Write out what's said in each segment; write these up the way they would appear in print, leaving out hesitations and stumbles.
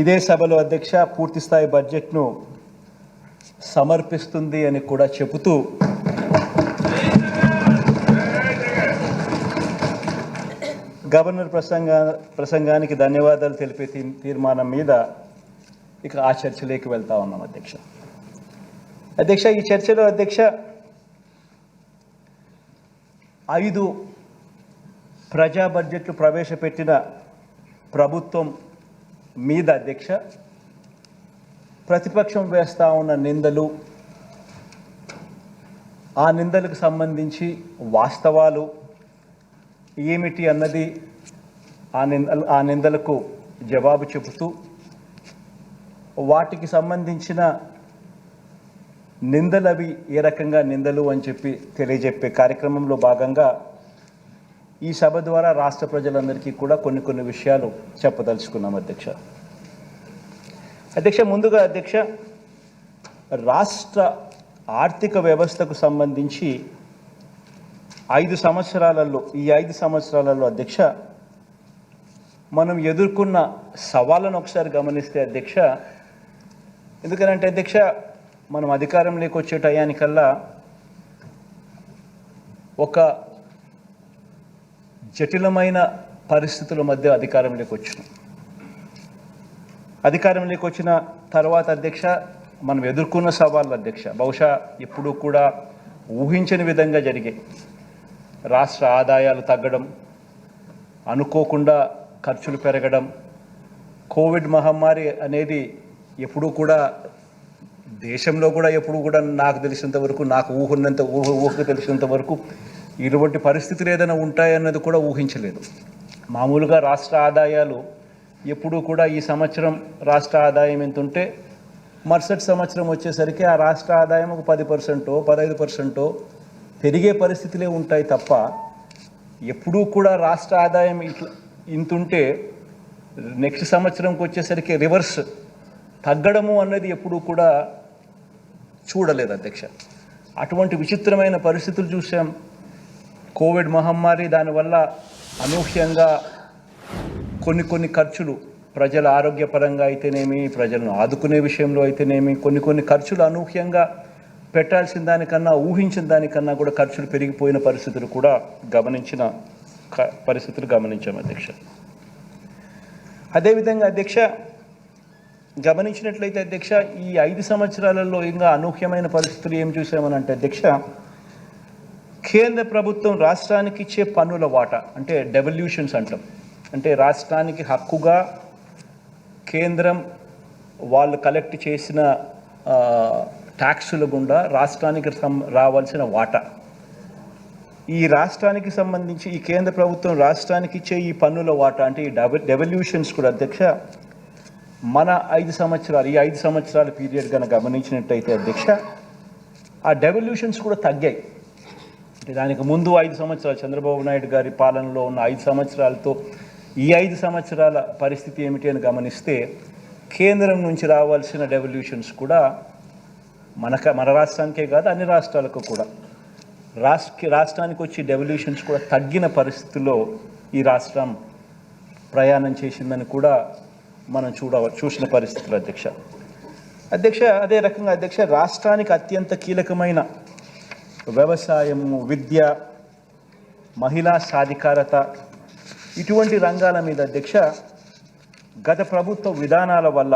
ఇదే సభలో అధ్యక్ష పూర్తి స్థాయి బడ్జెట్ను సమర్పిస్తుంది అని కూడా చెబుతూ గవర్నర్ ప్రసంగానికి ధన్యవాదాలు తెలిపే తీర్మానం మీద ఇక ఆ చర్చలోకి వెళ్తా ఉన్నాం అధ్యక్ష. ఈ చర్చలో అధ్యక్ష 5 ప్రజా బడ్జెట్లు ప్రవేశపెట్టిన ప్రభుత్వం మీద అధ్యక్ష ప్రతిపక్షం వేస్తూ ఉన్న నిందలు, ఆ నిందలకు సంబంధించి వాస్తవాలు ఏమిటి అన్నది ఆ నిందలకు జవాబు చెబుతూ వాటికి సంబంధించిన నిందలవి ఏ రకంగా నిందలు అని చెప్పి తెలియజెప్పే కార్యక్రమంలో భాగంగా ఈ సభ ద్వారా రాష్ట్ర ప్రజలందరికీ కూడా కొన్ని విషయాలు చెప్పదలుచుకున్నాం అధ్యక్ష. ముందుగా అధ్యక్ష, రాష్ట్ర ఆర్థిక వ్యవస్థకు సంబంధించి 5 సంవత్సరాలలో ఈ 5 సంవత్సరాలలో అధ్యక్ష మనం ఎదుర్కొన్న సవాళ్ళను ఒకసారి గమనిస్తే అధ్యక్ష, ఎందుకనంటే అధ్యక్ష మనం అధికారంలోకి వచ్చే టయానికల్లా ఒక జటిలమైన పరిస్థితుల మధ్య అధికారంలోకి వచ్చిన తర్వాత అధ్యక్ష మనం ఎదుర్కొన్న సవాళ్ళు అధ్యక్ష బహుశా ఎప్పుడూ కూడా ఊహించని విధంగా జరిగాయి. రాష్ట్ర ఆదాయాలు తగ్గడం, అనుకోకుండా ఖర్చులు పెరగడం, కోవిడ్ మహమ్మారి అనేది ఎప్పుడూ కూడా దేశంలో కూడా ఎప్పుడు కూడా నాకు తెలిసినంత వరకు, నాకు ఊహకు తెలిసినంత వరకు ఇటువంటి పరిస్థితులు ఏదైనా ఉంటాయన్నది కూడా ఊహించలేదు. మామూలుగా రాష్ట్ర ఆదాయాలు ఎప్పుడూ కూడా ఈ సంవత్సరం రాష్ట్ర ఆదాయం ఎంత ఉంటే మరుసటి సంవత్సరం వచ్చేసరికి ఆ రాష్ట్ర ఆదాయం ఒక 10%, 15% పెరిగే పరిస్థితులే ఉంటాయి తప్ప ఎప్పుడూ కూడా రాష్ట్ర ఆదాయం ఇంతుంటే నెక్స్ట్ సంవత్సరంకి వచ్చేసరికి రివర్స్ తగ్గడము అన్నది ఎప్పుడూ కూడా చూడలేదు అధ్యక్ష. అటువంటి విచిత్రమైన పరిస్థితులు చూసాం. కోవిడ్ మహమ్మారి దానివల్ల అనూహ్యంగా కొన్ని ఖర్చులు ప్రజల ఆరోగ్యపరంగా అయితేనేమి, ప్రజలను ఆదుకునే విషయంలో అయితేనేమి కొన్ని ఖర్చులు అనూహ్యంగా పెట్టాల్సిన దానికన్నా ఊహించిన దానికన్నా కూడా ఖర్చులు పెరిగిపోయిన పరిస్థితులు కూడా గమనించాం అధ్యక్ష. అదేవిధంగా అధ్యక్ష గమనించినట్లయితే అధ్యక్ష ఈ 5 సంవత్సరాలలో ఇంకా అనూహ్యమైన పరిస్థితులు ఏం చూసామని అంటే అధ్యక్ష, కేంద్ర ప్రభుత్వం రాష్ట్రానికి ఇచ్చే పన్నుల వాటా అంటే డెవల్యూషన్స్ అంటాం, అంటే రాష్ట్రానికి హక్కుగా కేంద్రం వాళ్ళు కలెక్ట్ చేసిన ట్యాక్సుల గుండా రాష్ట్రానికి రావాల్సిన వాటా, ఈ రాష్ట్రానికి సంబంధించి ఈ కేంద్ర ప్రభుత్వం రాష్ట్రానికి ఇచ్చే ఈ పన్నుల వాటా అంటే ఈ డెవల్యూషన్స్ కూడా అధ్యక్ష మన ఈ 5 సంవత్సరాల పీరియడ్ కనుక గమనించినట్టయితే అధ్యక్ష ఆ డెవల్యూషన్స్ కూడా తగ్గాయి. అంటే దానికి ముందు 5 సంవత్సరాలు చంద్రబాబు నాయుడు గారి పాలనలో ఉన్న 5 సంవత్సరాలతో ఈ 5 సంవత్సరాల పరిస్థితి ఏమిటి అని గమనిస్తే కేంద్రం నుంచి రావాల్సిన డెవల్యూషన్స్ కూడా మన రాష్ట్రానికే కాదు అన్ని రాష్ట్రాలకు కూడా రాష్ట్రానికి వచ్చి డెవల్యూషన్స్ కూడా తగ్గిన పరిస్థితుల్లో ఈ రాష్ట్రం ప్రయాణం చేసిందని కూడా మనం చూసిన పరిస్థితులు అధ్యక్ష. అదే రకంగా అధ్యక్ష రాష్ట్రానికి అత్యంత కీలకమైన వ్యవసాయము, విద్య, మహిళా సాధికారత ఇటువంటి రంగాల మీద అధ్యక్ష గత ప్రభుత్వ విధానాల వల్ల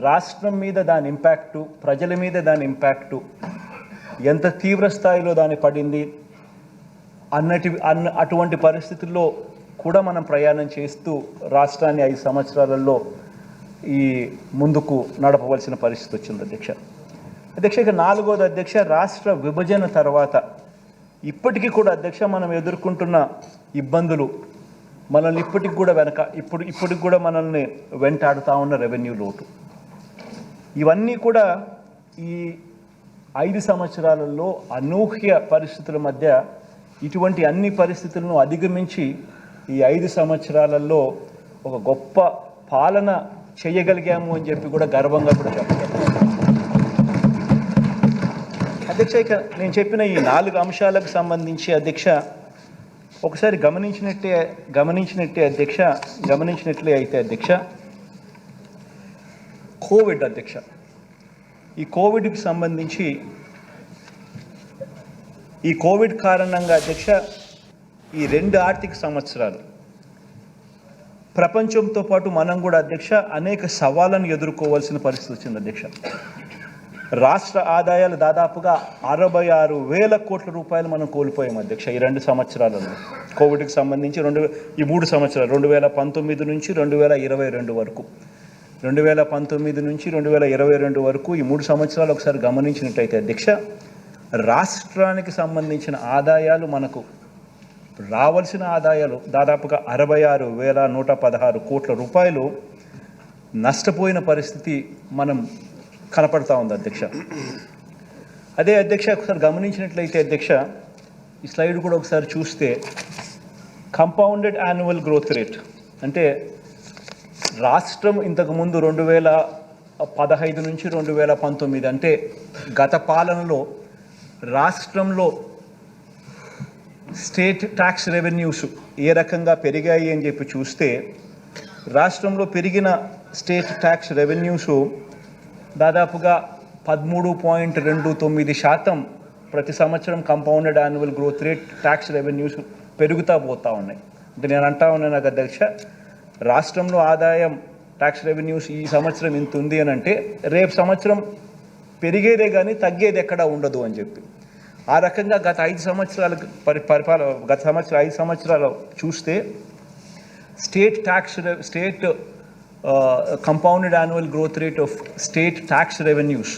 రాష్ట్రం మీద దాని ఇంపాక్టు, ప్రజల మీద దాని ఇంపాక్టు ఎంత తీవ్ర స్థాయిలో దాని పడింది అటువంటి పరిస్థితుల్లో కూడా మనం ప్రయాణం చేస్తూ రాష్ట్రాన్ని 5 సంవత్సరాలలో ఈ ముందుకు నడపవలసిన పరిస్థితి వచ్చింది అధ్యక్ష. ఇక 4వది అధ్యక్ష, రాష్ట్ర విభజన తర్వాత ఇప్పటికీ కూడా అధ్యక్ష మనం ఎదుర్కొంటున్న ఇబ్బందులు మనల్ని ఇప్పటికి కూడా మనల్ని వెంటాడుతూ ఉన్న రెవెన్యూ లోటు, ఇవన్నీ కూడా ఈ 5 సంవత్సరాలలో అనూహ్య పరిస్థితుల మధ్య ఇటువంటి అన్ని పరిస్థితులను అధిగమించి ఈ 5 సంవత్సరాలలో ఒక గొప్ప పాలన చేయగలిగాము అని చెప్పి కూడా గర్వంగా కూడా చెప్తాను అధ్యక్ష. ఇక నేను చెప్పిన ఈ 4 అంశాలకు సంబంధించి అధ్యక్ష ఒకసారి గమనించినట్లే అయితే అధ్యక్ష కోవిడ్ అధ్యక్ష, ఈ కోవిడ్కి సంబంధించి ఈ కోవిడ్ కారణంగా అధ్యక్ష ఈ 2 ఆర్థిక సంవత్సరాలు ప్రపంచంతో పాటు మనం కూడా అధ్యక్ష అనేక సవాళ్ళను ఎదుర్కోవాల్సిన పరిస్థితి వచ్చింది అధ్యక్ష. రాష్ట్ర ఆదాయాలు దాదాపుగా 66,000 కోట్ల రూపాయలు మనం కోల్పోయాం అధ్యక్ష ఈ 2 సంవత్సరాలలో. కోవిడ్కి సంబంధించి ఈ 3 సంవత్సరాలు 2019 నుంచి 2022 వరకు, 2019 నుంచి 2022 వరకు ఈ 3 సంవత్సరాలు ఒకసారి గమనించినట్టయితే అధ్యక్ష, రాష్ట్రానికి సంబంధించిన ఆదాయాలు మనకు రావాల్సిన ఆదాయాలు దాదాపుగా 66,116 కోట్ల రూపాయలు నష్టపోయిన పరిస్థితి మనం కనపడతా ఉంది అధ్యక్ష. అదే అధ్యక్ష ఒకసారి గమనించినట్లయితే అధ్యక్ష, ఈ స్లైడ్ కూడా ఒకసారి చూస్తే కంపౌండెడ్ యాన్యువల్ గ్రోత్ రేట్ అంటే రాష్ట్రం ఇంతకుముందు 2015 నుంచి 2019 అంటే గత పాలనలో రాష్ట్రంలో స్టేట్ ట్యాక్స్ రెవెన్యూస్ ఏ రకంగా పెరిగాయి అని చెప్పి చూస్తే, రాష్ట్రంలో పెరిగిన స్టేట్ ట్యాక్స్ రెవెన్యూస్ దాదాపుగా 13.29% ప్రతి సంవత్సరం compounded annual growth rate tax revenues పెరుగుతూ పోతూ ఉన్నాయి. అంటే నేను అంటా ఉన్నాను అధ్యక్ష, రాష్ట్రంలో ఆదాయం ట్యాక్స్ రెవెన్యూస్ ఈ సంవత్సరం ఇంత ఉంది అని అంటే రేపు సంవత్సరం పెరిగేదే కానీ తగ్గేది ఎక్కడా ఉండదు అని చెప్పి, ఆ రకంగా గత 5 సంవత్సరాల గత 5 సంవత్సరాలు చూస్తే state compounded annual growth rate of state tax revenues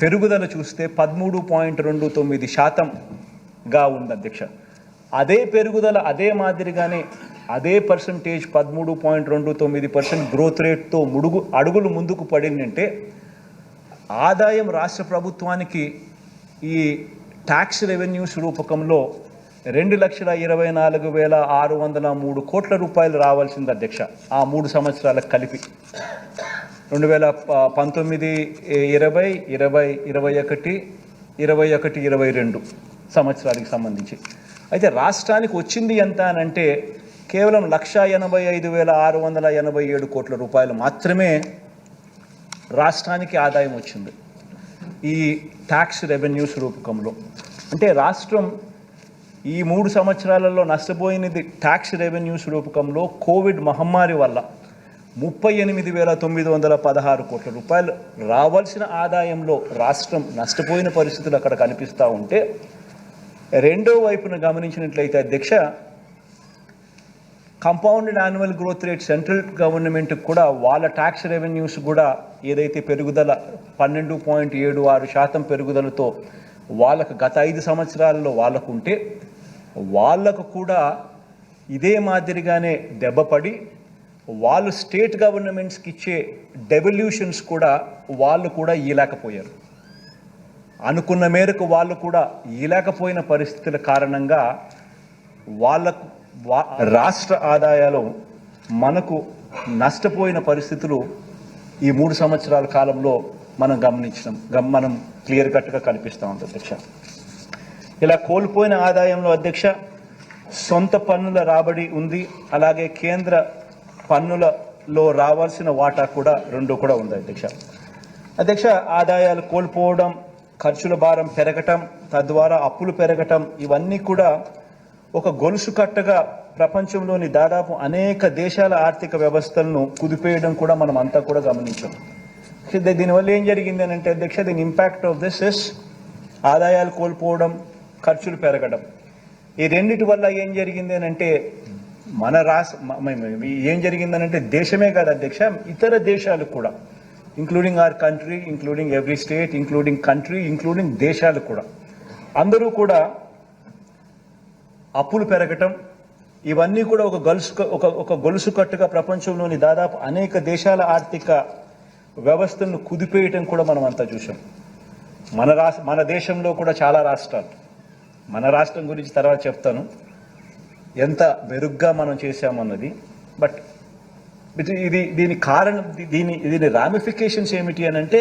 పెరుగుదల చూస్తే 13.29%గా ఉంది అధ్యక్ష. అదే పెరుగుదల అదే మాదిరిగానే అదే పర్సంటేజ్ 13.29% గ్రోత్ రేట్తో అడుగులు ముందుకు పడిందంటే ఆదాయం రాష్ట్ర ప్రభుత్వానికి ఈ ట్యాక్స్ రెవెన్యూస్ రూపకంలో 2,24,603 కోట్ల రూపాయలు రావాల్సింది అధ్యక్ష. ఆ 3 సంవత్సరాలకు కలిపి 2019, 20, 20, 21, 22 సంవత్సరాలకు సంబంధించి. అయితే రాష్ట్రానికి వచ్చింది ఎంత అని అంటే కేవలం 1,85,687 కోట్ల రూపాయలు మాత్రమే రాష్ట్రానికి ఆదాయం వచ్చింది ఈ ట్యాక్స్ రెవెన్యూస్ రూపకంలో. అంటే రాష్ట్రం ఈ 3 సంవత్సరాలలో నష్టపోయినది ట్యాక్స్ రెవెన్యూస్ రూపకంలో కోవిడ్ మహమ్మారి వల్ల 38,916 కోట్ల రూపాయలు రావాల్సిన ఆదాయంలో రాష్ట్రం నష్టపోయిన పరిస్థితులు అక్కడ కనిపిస్తూ ఉంటే, రెండో వైపున గమనించినట్లయితే అధ్యక్ష, compounded annual growth rate central గవర్నమెంట్కి కూడా వాళ్ళ ట్యాక్స్ రెవెన్యూస్ కూడా ఏదైతే పెరుగుదల 12.76% పెరుగుదలతో వాళ్ళకు గత 5 సంవత్సరాలలో వాళ్ళకు ఉంటే, వాళ్ళకు కూడా ఇదే మాదిరిగానే దెబ్బపడి వాళ్ళు స్టేట్ గవర్నమెంట్స్కి ఇచ్చే డెవల్యూషన్స్ కూడా వాళ్ళు కూడా ఇవ్వలేకపోయారు. అనుకున్న మేరకు వాళ్ళు కూడా ఇవ్వలేకపోయిన పరిస్థితుల కారణంగా వాళ్ళకు రాష్ట్ర ఆదాయాలు మనకు నష్టపోయిన పరిస్థితులు ఈ 3 సంవత్సరాల కాలంలో మనం మనం క్లియర్ కట్గా కనిపిస్తూ ఉంది అధ్యక్ష. ఇలా కోల్పోయిన ఆదాయంలో అధ్యక్ష సొంత పన్నుల రాబడి ఉంది, అలాగే కేంద్ర పన్నులలో రావాల్సిన వాటా కూడా రెండు కూడా ఉంది అధ్యక్ష. అధ్యక్ష, ఆదాయాలు కోల్పోవడం, ఖర్చుల భారం పెరగటం, తద్వారా అప్పులు పెరగటం, ఇవన్నీ కూడా ఒక గొలుసు కట్టగా ప్రపంచంలోని దాదాపు అనేక దేశాల ఆర్థిక వ్యవస్థలను కుదిపేయడం కూడా మనం అంతా కూడా గమనించాం. దీనివల్ల ఏం జరిగింది అని అంటే అధ్యక్ష, దీని ఇంపాక్ట్ ఆఫ్ దిస్ ఇస్ ఆదాయాలు కోల్పోవడం, ఖర్చులు పెరగడం. ఈ రెండిటి వల్ల ఏం జరిగింది అని అంటే మన ఏం జరిగిందనంటే దేశమే కాదు అధ్యక్ష, ఇతర దేశాలు కూడా, including our country, including every state, including country, including దేశాలు కూడా, అందరూ కూడా అప్పులు పెరగటం, ఇవన్నీ కూడా ఒక గొలుసు కట్టుగా ప్రపంచంలోని దాదాపు అనేక దేశాల ఆర్థిక వ్యవస్థలను కుదిపేయటం కూడా మనం అంతా చూసాం. మన దేశంలో కూడా చాలా రాష్ట్రాలు, మన రాష్ట్రం గురించి తర్వాత చెప్తాను ఎంత మెరుగ్గా మనం చేశామన్నది. బట్ దీని కారణం, దీని రామిఫికేషన్స్ ఏమిటి అని అంటే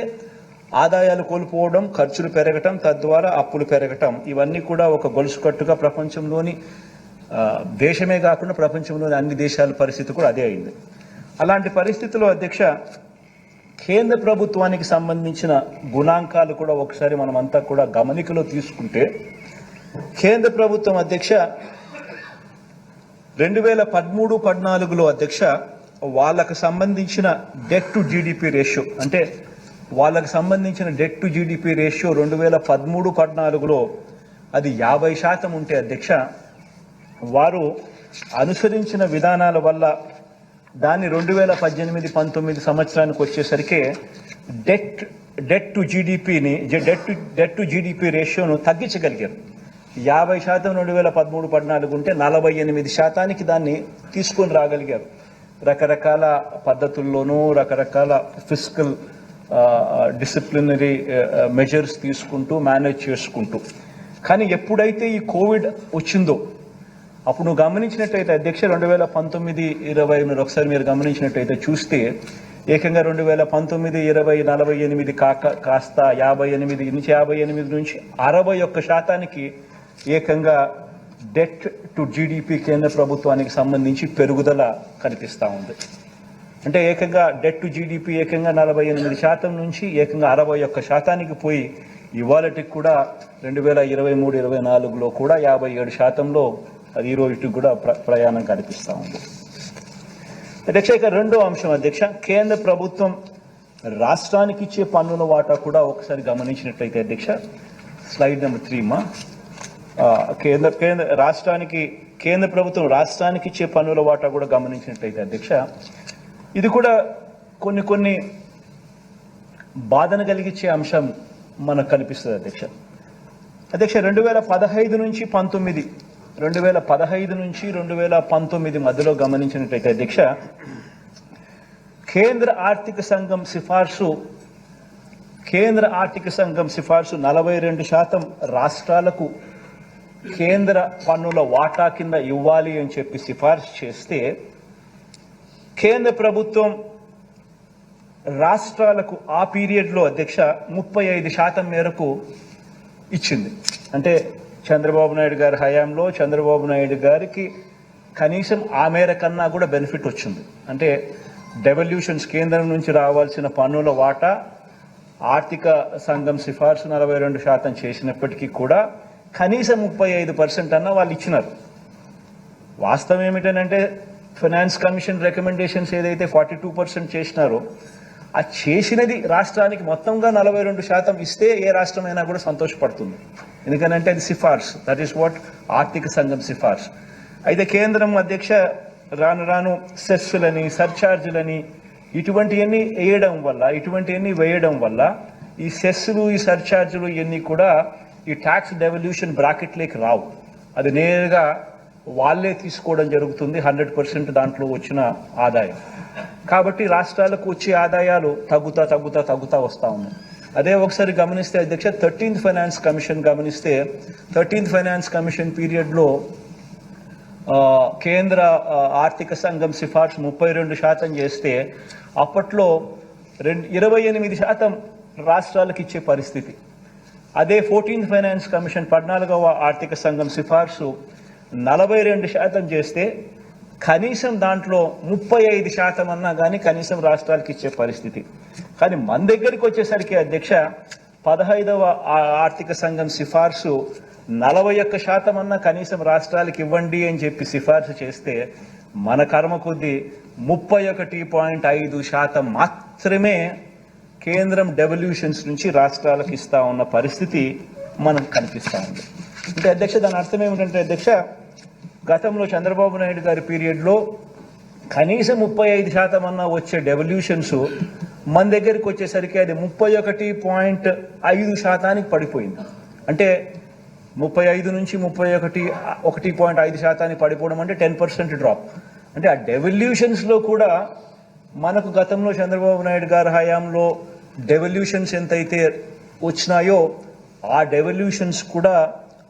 ఆదాయాలు కోల్పోవడం, ఖర్చులు పెరగటం, తద్వారా అప్పులు పెరగటం, ఇవన్నీ కూడా ఒక గొలుసు కట్టుగా ప్రపంచంలోని దేశమే కాకుండా ప్రపంచంలోని అన్ని దేశాల పరిస్థితి కూడా అదే అయింది. అలాంటి పరిస్థితుల్లో అధ్యక్ష కేంద్ర ప్రభుత్వానికి సంబంధించిన గుణాంకాలు కూడా ఒకసారి మనమంతా కూడా గమనికలో తీసుకుంటే, కేంద్ర ప్రభుత్వం అధ్యక్ష 2013-14లో అధ్యక్ష వాళ్ళకు సంబంధించిన డెట్ టు జీడిపి రేషియో, అంటే వాళ్ళకు సంబంధించిన డెట్ టు జీడిపి రేషియో 2013-14లో అది 50% ఉంటే అధ్యక్ష, వారు అనుసరించిన విధానాల వల్ల దాన్ని 2018-19 సంవత్సరానికి వచ్చేసరికి డెట్ టు జీడిపి రేషియోను తగ్గించగలిగారు. 50% 2013-14 ఉంటే 48% దాన్ని తీసుకొని రాగలిగారు. రకరకాల పద్ధతుల్లోనూ రకరకాల ఫిస్కల్ డిసిప్లినరీ మెజర్స్ తీసుకుంటూ మేనేజ్ చేసుకుంటూ. కానీ ఎప్పుడైతే ఈ కోవిడ్ వచ్చిందో అప్పుడు నువ్వు గమనించినట్టయితే అధ్యక్ష 2019-20 మీరు ఒకసారి మీరు గమనించినట్టయితే చూస్తే ఏకంగా 2019-20 కాస్త 58 నుంచి 61% ఏకంగా డెట్ టు జీడిపి కేంద్ర ప్రభుత్వానికి సంబంధించి పెరుగుదల కనిపిస్తూ ఉంది. అంటే ఏకంగా డెట్ టు జీడిపి ఏకంగా 48% నుంచి ఏకంగా 61% పోయి ఇవాళకి కూడా 2023-24లో కూడా 57%లో అది ఈ రోజుకి కూడా ప్రయాణం కనిపిస్తూ ఉంది. అధ్యక్ష ఇక రెండో అంశం అధ్యక్ష, కేంద్ర ప్రభుత్వం రాష్ట్రానికి ఇచ్చే పన్నుల వాటా కూడా ఒకసారి గమనించినట్లయితే అధ్యక్ష, స్లైడ్ నెంబర్ 3 మా కేంద్ర ప్రభుత్వం రాష్ట్రానికి ఇచ్చే పన్నుల వాటా కూడా గమనించినట్లయితే అధ్యక్ష, ఇది కూడా కొన్ని బాధను కలిగించే అంశం మనకు కనిపిస్తుంది అధ్యక్ష. 2015 నుంచి 2019 మధ్యలో గమనించినట్లయితే అధ్యక్ష, కేంద్ర ఆర్థిక సంఘం సిఫార్సు 42% రాష్ట్రాలకు కేంద్ర పన్నుల వాటా కింద ఇవ్వాలి అని చెప్పి సిఫార్సు చేస్తే, కేంద్ర ప్రభుత్వం రాష్ట్రాలకు ఆ పీరియడ్లో అధ్యక్ష 35% మేరకు ఇచ్చింది. అంటే చంద్రబాబు నాయుడు గారి హయాంలో చంద్రబాబు నాయుడు గారికి కనీసం ఆ మేర కన్నా కూడా బెనిఫిట్ వచ్చింది. అంటే డెవల్యూషన్స్ కేంద్రం నుంచి రావాల్సిన పన్నుల వాటా ఆర్థిక సంఘం సిఫార్సు 42% చేసినప్పటికీ కూడా కనీసం 35% అన్న వాళ్ళు ఇచ్చినారు. వాస్తవం ఏమిటనంటే ఫైనాన్స్ కమిషన్ రికమెండేషన్స్ ఏదైతే 42% చేసినారో ఆ చేసినది రాష్ట్రానికి మొత్తంగా 42% ఇస్తే ఏ రాష్ట్రమైనా కూడా సంతోషపడుతుంది. ఎందుకంటే అది సిఫార్సు, దట్ ఈస్ వాట్ ఆర్థిక సంఘం సిఫార్సు. అయితే కేంద్రం అధ్యక్ష రాను సెస్సులని సర్ఛార్జులని ఇటువంటివన్నీ వేయడం వల్ల ఈ సెస్సులు ఈ సర్ఛార్జులు ఇవన్నీ కూడా ఈ ట్యాక్స్ డెవల్యూషన్ బ్రాకెట్లోకి రావు. అది నేరుగా వాళ్ళే తీసుకోవడం జరుగుతుంది 100% దాంట్లో వచ్చిన ఆదాయం. కాబట్టి రాష్ట్రాలకు వచ్చే ఆదాయాలు తగ్గుతా వస్తూ ఉన్నాయి. అదే ఒకసారి గమనిస్తే అధ్యక్ష 13th ఫైనాన్స్ కమిషన్ పీరియడ్లో కేంద్ర ఆర్థిక సంఘం సిఫార్సు 32% చేస్తే అప్పట్లో 28% రాష్ట్రాలకు ఇచ్చే పరిస్థితి. అదే 14th ఫైనాన్స్ కమిషన్ 14వ ఆర్థిక సంఘం సిఫార్సు 42% చేస్తే కనీసం దాంట్లో 35% అన్నా కానీ కనీసం రాష్ట్రాలకు ఇచ్చే పరిస్థితి. కానీ మన దగ్గరికి వచ్చేసరికి అధ్యక్ష 15వ ఆర్థిక సంఘం సిఫార్సు 41% అన్నా కనీసం రాష్ట్రాలకు ఇవ్వండి అని చెప్పి సిఫార్సు చేస్తే మన కర్మ కొద్దీ 31.5% మాత్రమే కేంద్రం డెవల్యూషన్స్ నుంచి రాష్ట్రాలకు ఇస్తా ఉన్న పరిస్థితి మనకు కనిపిస్తూ ఉంది. అంటే అధ్యక్ష దాని అర్థం ఏమిటంటే అధ్యక్ష, గతంలో చంద్రబాబు నాయుడు గారి పీరియడ్లో కనీసం 35% అన్నా వచ్చే డెవల్యూషన్స్ మన దగ్గరికి వచ్చేసరికి అది 31.5% పడిపోయింది. అంటే 35 నుంచి 1.5% పడిపోవడం అంటే 10% డ్రాప్. అంటే ఆ డెవల్యూషన్స్లో కూడా మనకు గతంలో చంద్రబాబు నాయుడు గారి హయాంలో డెవల్యూషన్స్ ఎంతైతే వచ్చినాయో ఆ డెవల్యూషన్స్ కూడా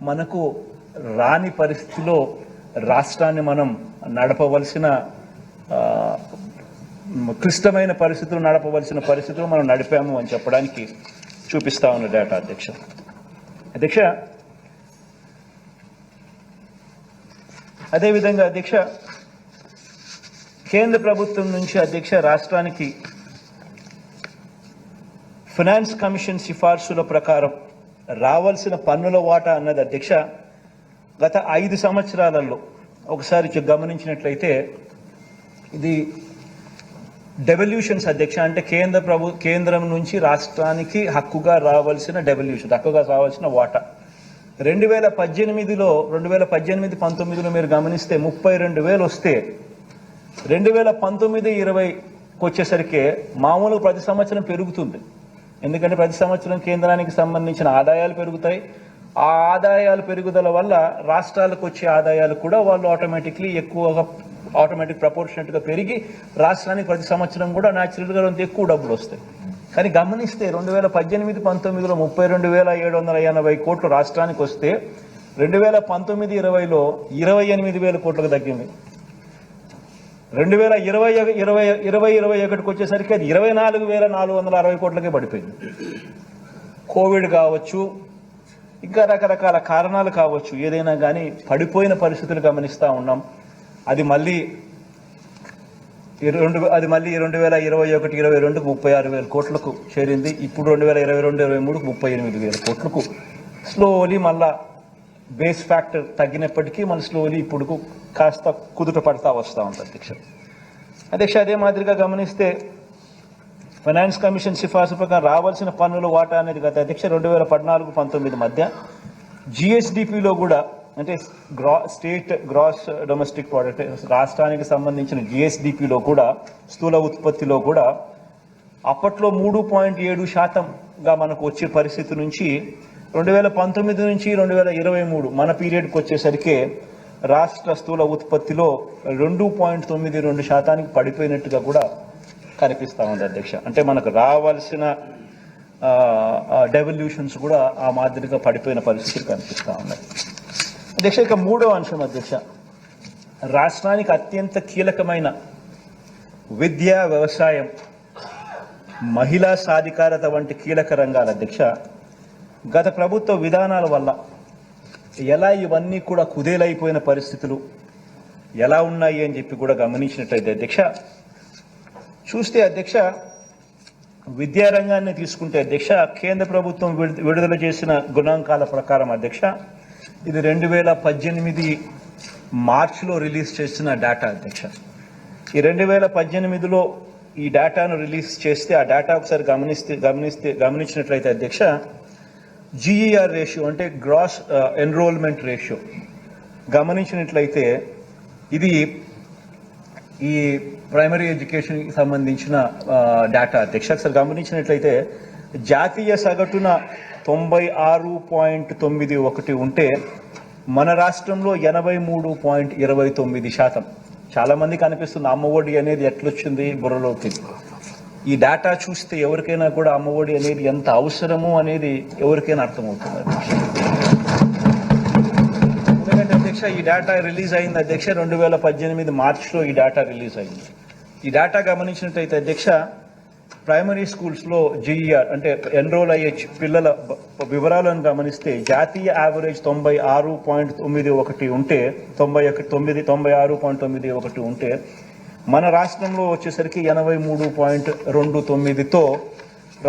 మనకు రాని పరిస్థితిలో రాష్ట్రాన్ని మనం నడపవలసిన క్లిష్టమైన పరిస్థితులు మనం నడిపాము అని చెప్పడానికి చూపిస్తా ఉన్న డేటా అధ్యక్ష. అదేవిధంగా అధ్యక్ష కేంద్ర ప్రభుత్వం నుంచి అధ్యక్ష రాష్ట్రానికి ఫైనాన్స్ కమిషన్ సిఫార్సుల ప్రకారం రావాల్సిన పన్నుల వాటా అన్నది అధ్యక్ష గత 5 సంవత్సరాలలో ఒకసారి గమనించినట్లయితే ఇది డెవల్యూషన్స్ అధ్యక్ష, అంటే కేంద్రం నుంచి రాష్ట్రానికి హక్కుగా రావాల్సిన డెవల్యూషన్, హక్కుగా రావాల్సిన వాటా 2018-19లో మీరు గమనిస్తే 32,000 వస్తే 2019-20 వచ్చేసరికి మామూలు ప్రతి సంవత్సరం పెరుగుతుంది. ఎందుకంటే ప్రతి సంవత్సరం కేంద్రానికి సంబంధించిన ఆదాయాలు పెరుగుతాయి. ఆ ఆదాయాల పెరుగుదల వల్ల రాష్ట్రాలకు వచ్చే ఆదాయాలు కూడా వాళ్ళు ఆటోమేటిక్ ప్రపోర్షనెట్గా పెరిగి రాష్ట్రానికి ప్రతి సంవత్సరం కూడా న్యాచురల్గా ఎక్కువ డబ్బులు వస్తాయి. కానీ గమనిస్తే 2018-19లో 32,780 కోట్లు రాష్ట్రానికి వస్తే 2019-20లో 28,000 కోట్లకు తగ్గింది. 2020-21 వచ్చేసరికి అది 24,460 కోట్లకే పడిపోయింది. కోవిడ్ కావచ్చు, ఇంకా రకరకాల కారణాలు కావచ్చు, ఏదైనా కానీ పడిపోయిన పరిస్థితులు గమనిస్తూ ఉన్నాం. అది మళ్ళీ 2021-22కు 36,000 కోట్లకు చేరింది. ఇప్పుడు 2022-23కు 38,000 కోట్లకు స్లోలీ మళ్ళా బేస్ ఫ్యాక్టర్ తగ్గినప్పటికీ మళ్ళీ స్లోలీ ఇప్పుడు కాస్త కుదుట పడతా వస్తూ ఉంది అధ్యక్ష. అదే మాదిరిగా గమనిస్తే ఫైనాన్స్ కమిషన్ సిఫార్సు ప్రకారం రావాల్సిన పన్నుల వాటా అనేది గత అధ్యక్ష 2014-19 మధ్య జిఎస్డిపిలో కూడా, అంటే స్టేట్ గ్రాస్ డొమెస్టిక్ ప్రోడక్ట్, రాష్ట్రానికి సంబంధించిన జిఎస్డిపిలో కూడా, స్థూల ఉత్పత్తిలో కూడా అప్పట్లో 3.7% మనకు వచ్చే పరిస్థితి నుంచి 2019 నుంచి 2023 మన పీరియడ్కి వచ్చేసరికి రాష్ట్ర స్థూల ఉత్పత్తిలో 2.92% పడిపోయినట్టుగా కూడా కనిపిస్తూ ఉంది అధ్యక్ష. అంటే మనకు రావాల్సిన డెవల్యూషన్స్ కూడా ఆ మాదిరిగా పడిపోయిన పరిస్థితులు కనిపిస్తూ ఉన్నాయి అధ్యక్ష. ఇక 3వ అంశం అధ్యక్ష, రాష్ట్రానికి అత్యంత కీలకమైన విద్య, వ్యవసాయం, మహిళా సాధికారత వంటి కీలక రంగాల అధ్యక్ష గత ప్రభుత్వ విధానాల వల్ల ఎలా ఇవన్నీ కూడా కుదేలైపోయిన పరిస్థితులు ఎలా ఉన్నాయి అని చెప్పి కూడా గమనించినట్లయితే అధ్యక్ష, చూస్తే అధ్యక్ష విద్యారంగాన్ని తీసుకుంటే అధ్యక్ష కేంద్ర ప్రభుత్వం విడుదల చేసిన గణాంకాల ప్రకారం అధ్యక్ష ఇది 2018 మార్చిలో రిలీజ్ చేసిన డేటా అధ్యక్ష. ఈ 2018లో ఈ డేటాను రిలీజ్ చేస్తే ఆ డేటా ఒకసారి గమనించినట్లయితే అధ్యక్ష జీఈఆర్ రేషియో, అంటే గ్రాస్ ఎన్రోల్మెంట్ రేషియో గమనించినట్లయితే ఇది ఈ ప్రైమరీ ఎడ్యుకేషన్కి సంబంధించిన డేటా అధ్యక్ష. ఒకసారి గమనించినట్లయితే జాతీయ సగటున 96.91 ఉంటే మన రాష్ట్రంలో 83.29%. చాలా మందికి అనిపిస్తుంది అమ్మఒడి అనేది ఎట్లొచ్చింది బుర్రలోకి. ఈ డేటా చూస్తే ఎవరికైనా కూడా అమ్మఒడి అనేది ఎంత అవసరమో అనేది ఎవరికైనా అర్థమవుతుంది ఎందుకంటే అధ్యక్ష ఈ డేటా రిలీజ్ అయింది అధ్యక్ష 2018 మార్చిలో ఈ డేటా రిలీజ్ అయింది. ఈ డేటా గమనించినట్టయితే అధ్యక్ష ప్రైమరీ స్కూల్స్లో జీఈఆర్ అంటే ఎన్రోల్ అయ్యే పిల్లల వివరాలను గమనిస్తే జాతీయ యావరేజ్ 96.91 ఉంటే 96.91 ఉంటే మన రాష్ట్రంలో వచ్చేసరికి 83.29తో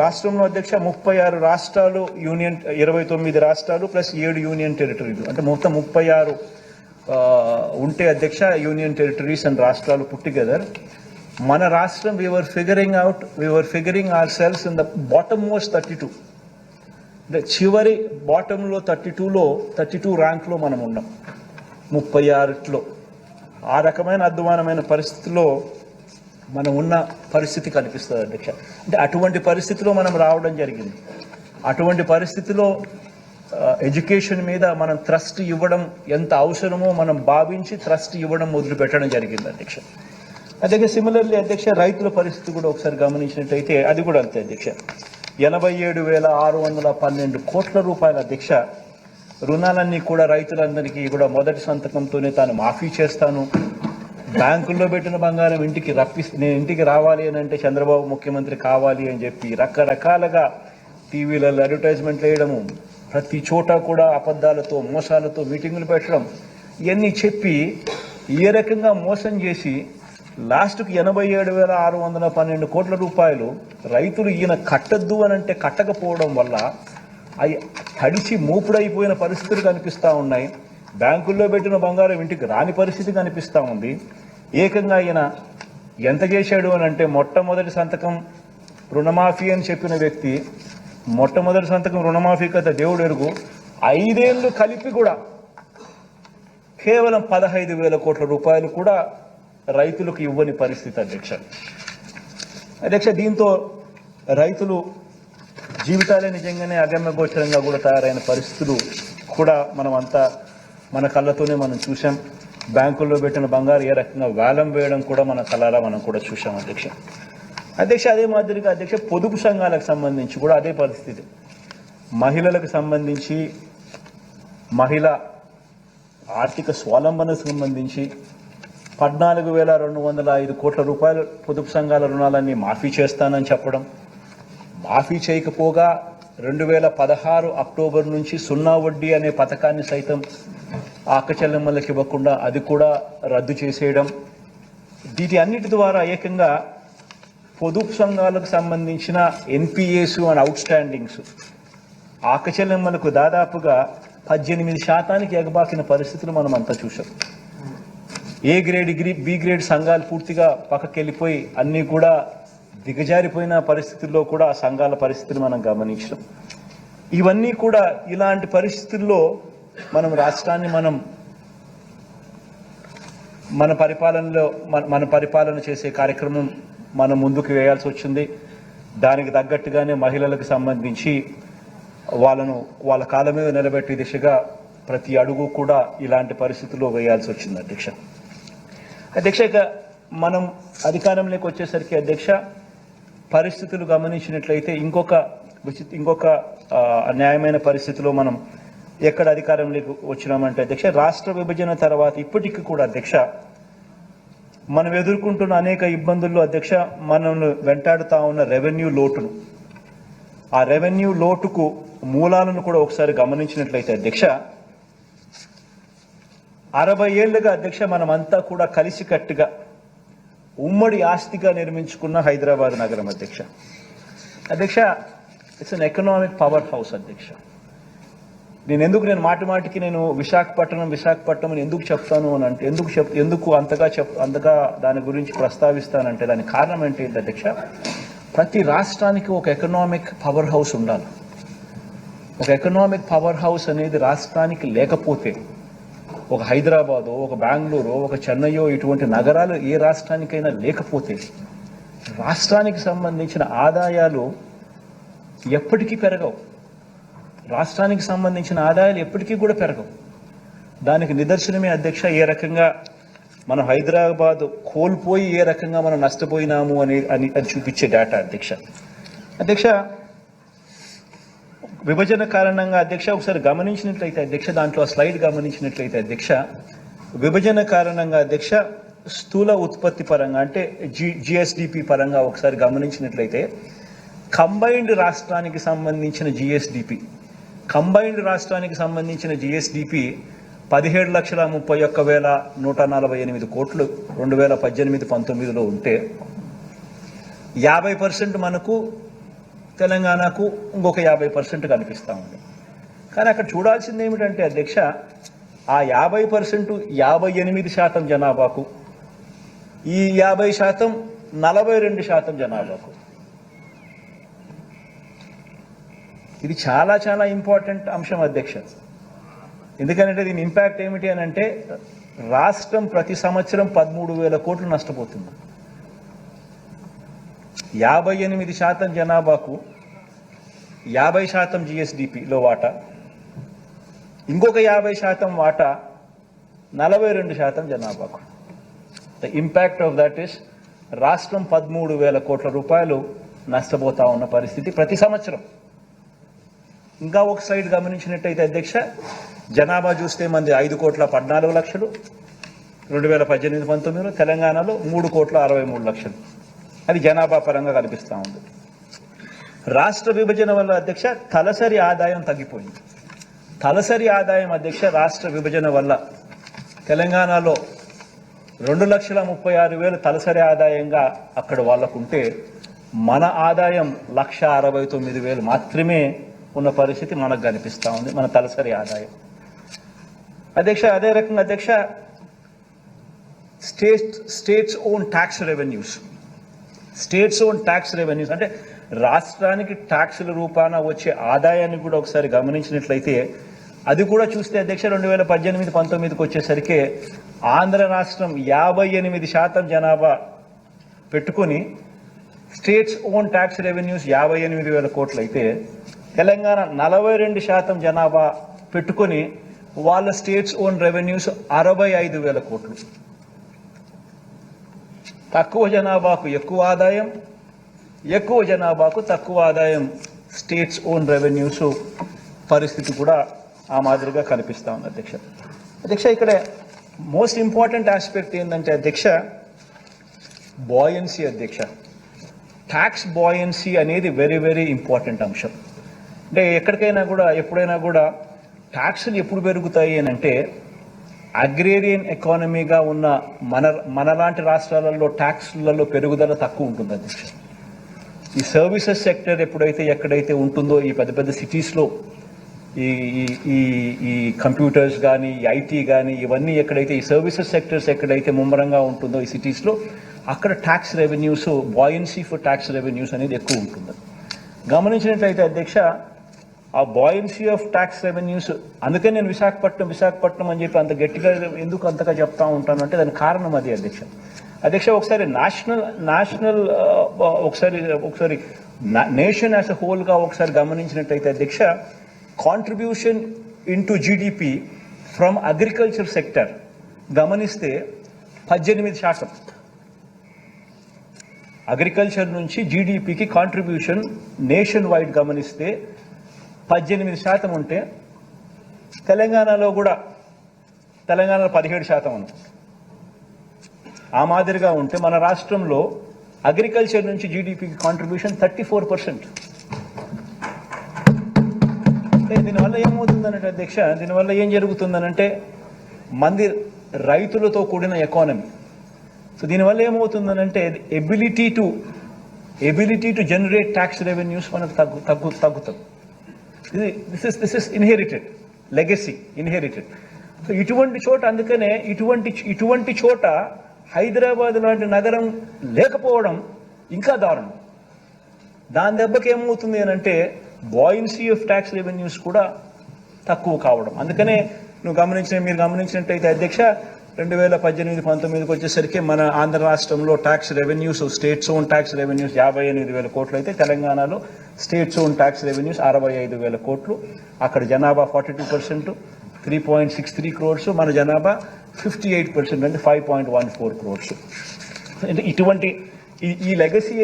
రాష్ట్రంలో అధ్యక్ష 36 రాష్ట్రాలు, 29 రాష్ట్రాలు ప్లస్ 7 యూనియన్ టెరిటరీలు, అంటే మొత్తం 36 ఉంటే అధ్యక్ష యూనియన్ టెరిటరీస్ అండ్ రాష్ట్రాలు పుట్ టుగెదర్ మన రాష్ట్రం we were figuring ourselves in the bottom most 32, అంటే చివరి బాటంలో 32 ర్యాంక్లో మనం ఉన్నాం 36లో. ఆ రకమైన అధ్వానమైన పరిస్థితిలో మనం ఉన్న పరిస్థితి కనిపిస్తుంది అధ్యక్ష. అంటే అటువంటి పరిస్థితిలో మనం రావడం జరిగింది. అటువంటి పరిస్థితిలో ఎడ్యుకేషన్ మీద మనం ట్రస్ట్ ఇవ్వడం ఎంత అవసరమో మనం భావించి ట్రస్ట్ ఇవ్వడం మొదలుపెట్టడం జరిగింది అధ్యక్ష. అదే సిమిలర్లీ అధ్యక్ష రైతుల పరిస్థితి కూడా ఒకసారి గమనించినట్టయితే అది కూడా అంతే అధ్యక్ష. 87,612 కోట్ల రూపాయల అధ్యక్ష రుణాలన్నీ కూడా రైతులందరికీ కూడా మొదటి సంతకంతోనే తాను మాఫీ చేస్తాను, బ్యాంకుల్లో పెట్టిన బంగారం నేను ఇంటికి రావాలి అని అంటే చంద్రబాబు ముఖ్యమంత్రి కావాలి అని చెప్పి రకరకాలుగా టీవీలలో అడ్వర్టైజ్మెంట్లు వేయడము, ప్రతి చోట కూడా అబద్ధాలతో మోసాలతో మీటింగులు పెట్టడం, ఇవన్నీ చెప్పి ఏ రకంగా మోసం చేసి లాస్ట్కి 87,612 కోట్ల రూపాయలు రైతులు ఈయన కట్టద్దు అని అంటే కట్టకపోవడం వల్ల అవి తడిచి మూపుడైపోయిన పరిస్థితులు కనిపిస్తూ ఉన్నాయి. బ్యాంకుల్లో పెట్టిన బంగారం ఇంటికి రాని పరిస్థితి కనిపిస్తూ ఉంది. ఏకంగా ఈయన ఎంత చేశాడు అని అంటే మొట్టమొదటి సంతకం రుణమాఫీ అని చెప్పిన వ్యక్తి మొట్టమొదటి సంతకం రుణమాఫీ కదా దేవుడు ఎరుగు 5 ఏళ్ళు కలిపి కూడా కేవలం 15,000 కోట్ల రూపాయలు కూడా రైతులకు ఇవ్వని పరిస్థితి అధ్యక్ష. దీంతో రైతులు జీవితాలే నిజంగానే అగమ్యగోచరంగా కూడా తయారైన పరిస్థితులు కూడా మనం అంతా మన కళ్ళతోనే మనం చూసాం. బ్యాంకుల్లో పెట్టిన బంగారు ఏ రకంగా వేలం వేయడం కూడా మన కళ్ళారా మనం కూడా చూసాం అధ్యక్ష. అదే మాదిరిగా అధ్యక్ష పొదుపు సంఘాలకు సంబంధించి కూడా అదే పరిస్థితి. మహిళలకు సంబంధించి మహిళ ఆర్థిక స్వావలంబనకు సంబంధించి 14,205 కోట్ల రూపాయలు పొదుపు సంఘాల రుణాలన్నీ మాఫీ చేస్తానని చెప్పడం, మాఫీ చేయకపోగా 2016 అక్టోబర్ నుంచి 0 వడ్డీ అనే పథకాన్ని సైతం ఆకచెల్లెమ్మలకు ఇవ్వకుండా అది కూడా రద్దు చేసేయడం, వీటి అన్నిటి ద్వారా ఏకంగా పొదుపు సంఘాలకు సంబంధించిన ఎన్పిఏస్ అండ్ అవుట్ స్టాండింగ్స్ ఆకచెల్లెమ్మలకు దాదాపుగా 18% ఎగబాకిన పరిస్థితులు మనం అంతా చూసాం. ఏ గ్రేడ్ బి గ్రేడ్ సంఘాలు పూర్తిగా పక్కకి వెళ్ళిపోయి అన్నీ కూడా దిగజారిపోయిన పరిస్థితుల్లో కూడా ఆ సంఘాల పరిస్థితులు మనం గమనించాం. ఇవన్నీ కూడా ఇలాంటి పరిస్థితుల్లో మనం రాష్ట్రాన్ని మన పరిపాలన చేసే కార్యక్రమం మనం ముందుకు వేయాల్సి వచ్చింది. దానికి తగ్గట్టుగానే మహిళలకు సంబంధించి వాళ్ళ కాళ్ళ మీద నిలబెట్టే దిశగా ప్రతి అడుగు కూడా ఇలాంటి పరిస్థితుల్లో వేయాల్సి వచ్చింది అధ్యక్ష. ఇక మనం అధికారంలోకి వచ్చేసరికి అధ్యక్ష పరిస్థితులు గమనించినట్లయితే ఇంకొక న్యాయమైన పరిస్థితిలో మనం ఎక్కడ అధికారంలోకి వచ్చినామంటే అధ్యక్ష రాష్ట్ర విభజన తర్వాత ఇప్పటికీ కూడా అధ్యక్ష మనం ఎదుర్కొంటున్న అనేక ఇబ్బందుల్లో అధ్యక్ష మనల్ని వెంటాడుతా ఉన్న రెవెన్యూ లోటును, ఆ రెవెన్యూ లోటుకు మూలాలను కూడా ఒకసారి గమనించినట్లయితే అధ్యక్ష 60 ఏళ్లుగా అధ్యక్ష మనమంతా కూడా కలిసికట్టుగా ఉమ్మడి ఆస్తిగా నిర్మించుకున్న హైదరాబాద్ నగరం అధ్యక్ష. It's an economic power house అధ్యక్ష. నేను మాటికి నేను విశాఖపట్నం అని ఎందుకు చెప్తాను అని అంటే ఎందుకు అంతగా దాని గురించి ప్రస్తావిస్తానంటే దానికి కారణం ఏంటి అధ్యక్ష, ప్రతి రాష్ట్రానికి ఒక ఎకనామిక్ పవర్ హౌస్ ఉండాలి. ఒక ఎకనామిక్ పవర్ హౌస్ అనేది రాష్ట్రానికి లేకపోతే ఒక హైదరాబాదో ఒక బెంగళూరు ఒక చెన్నైయో ఇటువంటి నగరాలు ఏ రాష్ట్రానికైనా లేకపోతే రాష్ట్రానికి సంబంధించిన ఆదాయాలు ఎప్పటికీ పెరగవు. రాష్ట్రానికి సంబంధించిన ఆదాయాలు ఎప్పటికీ కూడా పెరగవు. దానికి నిదర్శనమే అధ్యక్ష ఏ రకంగా మనం హైదరాబాద్ కోల్పోయి ఏ రకంగా మనం నష్టపోయినాము అని చూపించే డేటా అధ్యక్ష. విభజన కారణంగా అధ్యక్ష ఒకసారి గమనించినట్లయితే అధ్యక్ష దాంట్లో స్లైడ్ గమనించినట్లయితే అధ్యక్ష విభజన కారణంగా అధ్యక్ష స్థూల ఉత్పత్తి పరంగా అంటే జిఎస్డిపి పరంగా ఒకసారి గమనించినట్లయితే కంబైన్డ్ రాష్ట్రానికి సంబంధించిన జిఎస్డిపి 17,31,148 కోట్లు 2018-19లో ఉంటే 50% మనకు తెలంగాణకు ఇంకొక 50% కనిపిస్తూ ఉంది. కానీ అక్కడ చూడాల్సింది ఏమిటంటే అధ్యక్ష ఆ 50% 58% జనాభాకు, ఈ 50% 42% జనాభాకు. ఇది చాలా చాలా ఇంపార్టెంట్ అంశం అధ్యక్ష. ఎందుకంటే దీని ఇంపాక్ట్ ఏమిటి అని అంటే రాష్ట్రం ప్రతి సంవత్సరం 13,000 కోట్లు నష్టపోతుంది. 58% జనాభాకు 50% జిఎస్డిపిలో వాటా, ఇంకొక 50% వాటా 42% జనాభాకు. The impact of that is రాష్ట్రం 13,000 కోట్ల రూపాయలు నష్టపోతా ఉన్న పరిస్థితి ప్రతి సంవత్సరం. ఇంకా ఒక సైడ్ గమనించినట్టయితే అధ్యక్ష జనాభా చూస్తే మంది 5,14,00,000 2018-19లో, తెలంగాణలో 3,63,00,000. అది జనాభా పరంగా కనిపిస్తూ ఉంది. రాష్ట్ర విభజన వల్ల అధ్యక్ష తలసరి ఆదాయం తగ్గిపోయింది. తలసరి ఆదాయం అధ్యక్ష రాష్ట్ర విభజన వల్ల తెలంగాణలో 2,36,000 తలసరి ఆదాయంగా అక్కడ వాళ్ళకుంటే మన ఆదాయం 1,69,000 మాత్రమే ఉన్న పరిస్థితి మనకు కనిపిస్తూ ఉంది, మన తలసరి ఆదాయం. అధ్యక్ష, అదే రకంగా అధ్యక్ష, స్టేట్స్ ఓన్ ట్యాక్స్ రెవెన్యూస్ అంటే రాష్ట్రానికి ట్యాక్సుల రూపాన వచ్చే ఆదాయాన్ని కూడా ఒకసారి గమనించినట్లయితే అది కూడా చూస్తే అధ్యక్ష 2018-19కి వచ్చేసరికి ఆంధ్ర రాష్ట్రం 58% జనాభా పెట్టుకొని స్టేట్స్ ఓన్ ట్యాక్స్ రెవెన్యూస్ 58,000 కోట్లు అయితే తెలంగాణ 42% జనాభా పెట్టుకొని వాళ్ళ స్టేట్స్ ఓన్ రెవెన్యూస్ 65,000 కోట్లు. తక్కువ జనాభాకు ఎక్కువ ఆదాయం, ఎక్కువ జనాభాకు తక్కువ ఆదాయం స్టేట్స్ ఓన్ రెవెన్యూస్ పరిస్థితి కూడా ఆ మాదిరిగా కనిపిస్తూ ఉంది అధ్యక్ష. అధ్యక్ష, ఇక్కడ మోస్ట్ ఇంపార్టెంట్ ఆస్పెక్ట్ ఏంటంటే అధ్యక్ష బాయన్సీ. అధ్యక్ష, ట్యాక్స్ బాయన్సీ అనేది వెరీ వెరీ ఇంపార్టెంట్ అంశం. అంటే ఎక్కడికైనా కూడా ఎప్పుడైనా కూడా ట్యాక్సులు ఎప్పుడు పెరుగుతాయి అని అంటే అగ్రేరియన్ ఎకానమీగా ఉన్న మనలాంటి రాష్ట్రాలలో ట్యాక్స్లలో పెరుగుదల తక్కువ ఉంటుంది అధ్యక్ష. ఈ సర్వీసెస్ సెక్టర్ ఎక్కడైతే ఉంటుందో ఈ పెద్ద పెద్ద సిటీస్లో ఈ కంప్యూటర్స్ కానీ ఐటీ కానీ ఇవన్నీ ఎక్కడైతే ఈ సర్వీసెస్ సెక్టర్స్ ఎక్కడైతే ముమ్మరంగా ఉంటుందో ఈ సిటీస్లో అక్కడ tax revenues buoyancy for tax revenues అనేది ఎక్కువ ఉంటుంది. గమనించినట్లయితే అధ్యక్ష ఆ బాయన్సీ ఆఫ్ ట్యాక్స్ రెవెన్యూస్, అందుకే నేను విశాఖపట్నం అని చెప్పి అంత గట్టిగా ఎందుకు అంతగా చెప్తా ఉంటాను అంటే దానికి కారణం అది అధ్యక్ష. ఒకసారి నేషనల్ ఒకసారి నేషన్ యాజ్ అ హోల్గా ఒకసారి గమనించినట్లయితే అధ్యక్ష contribution into GDP from agriculture sector గమనిస్తే 18%. అగ్రికల్చర్ నుంచి జీడిపికి కాంట్రిబ్యూషన్ నేషన్ వైడ్ గమనిస్తే 18% ఉంటే తెలంగాణలో 17% ఉంది. ఆ మాదిరిగా ఉంటే మన రాష్ట్రంలో అగ్రికల్చర్ నుంచి జీడిపికి కాంట్రిబ్యూషన్ 34%. దీనివల్ల ఏమవుతుందనంటే అధ్యక్ష, దీనివల్ల ఏం జరుగుతుందనంటే మంది రైతులతో కూడిన ఎకానమీ. సో దీనివల్ల ఏమవుతుందనంటే ability to generate tax revenues మనకు తగ్గుతుంది. This is inherited legacy, inherited. So ఇటువంటి చోట అందుకనే ఇటువంటి చోట హైదరాబాద్ లాంటి నగరం లేకపోవడం ఇంకా దారుణం. దాని దెబ్బకి ఏమవుతుంది అని అంటే బాయన్సీ ఆఫ్ ట్యాక్స్ రెవెన్యూస్ కూడా తక్కువ కావడం. అందుకనే మీరు గమనించినట్టయితే అధ్యక్ష 2018-19కి వచ్చేసరికి మన ఆంధ్ర రాష్ట్రంలో tax revenues states own tax revenues 58,000 కోట్లు అయితే తెలంగాణలో స్టేట్స్ ఓన్ ట్యాక్స్ రెవెన్యూస్ 65,000 కోట్లు. అక్కడ జనాభా 42%, 3.63 crores, మన జనాభా 58% అంటే 5.14 crores. అంటే ఇటువంటి ఈ లెగసీ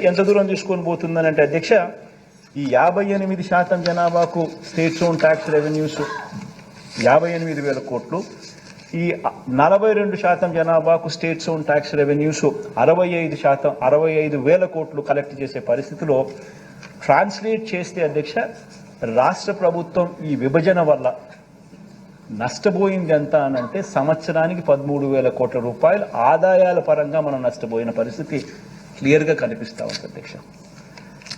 ఎంత దూరం తీసుకొని పోతుందని అంటే అధ్యక్ష ఈ 58% జనాభాకు స్టేట్స్ ఓన్ ట్యాక్స్ రెవెన్యూస్ 58,000 కోట్లు, ఈ 42% జనాభాకు స్టేట్స్ ఓన్ ట్యాక్స్ రెవెన్యూస్ 65,000 కోట్లు కలెక్ట్ చేసే పరిస్థితిలో ట్రాన్స్లేట్ చేస్తే అధ్యక్ష రాష్ట్ర ప్రభుత్వం ఈ విభజన వల్ల నష్టపోయింది ఎంత అనంటే సంవత్సరానికి 13,000 కోట్ల రూపాయలు ఆదాయాల పరంగా మనం నష్టపోయిన పరిస్థితి క్లియర్గా కనిపిస్తూ ఉంది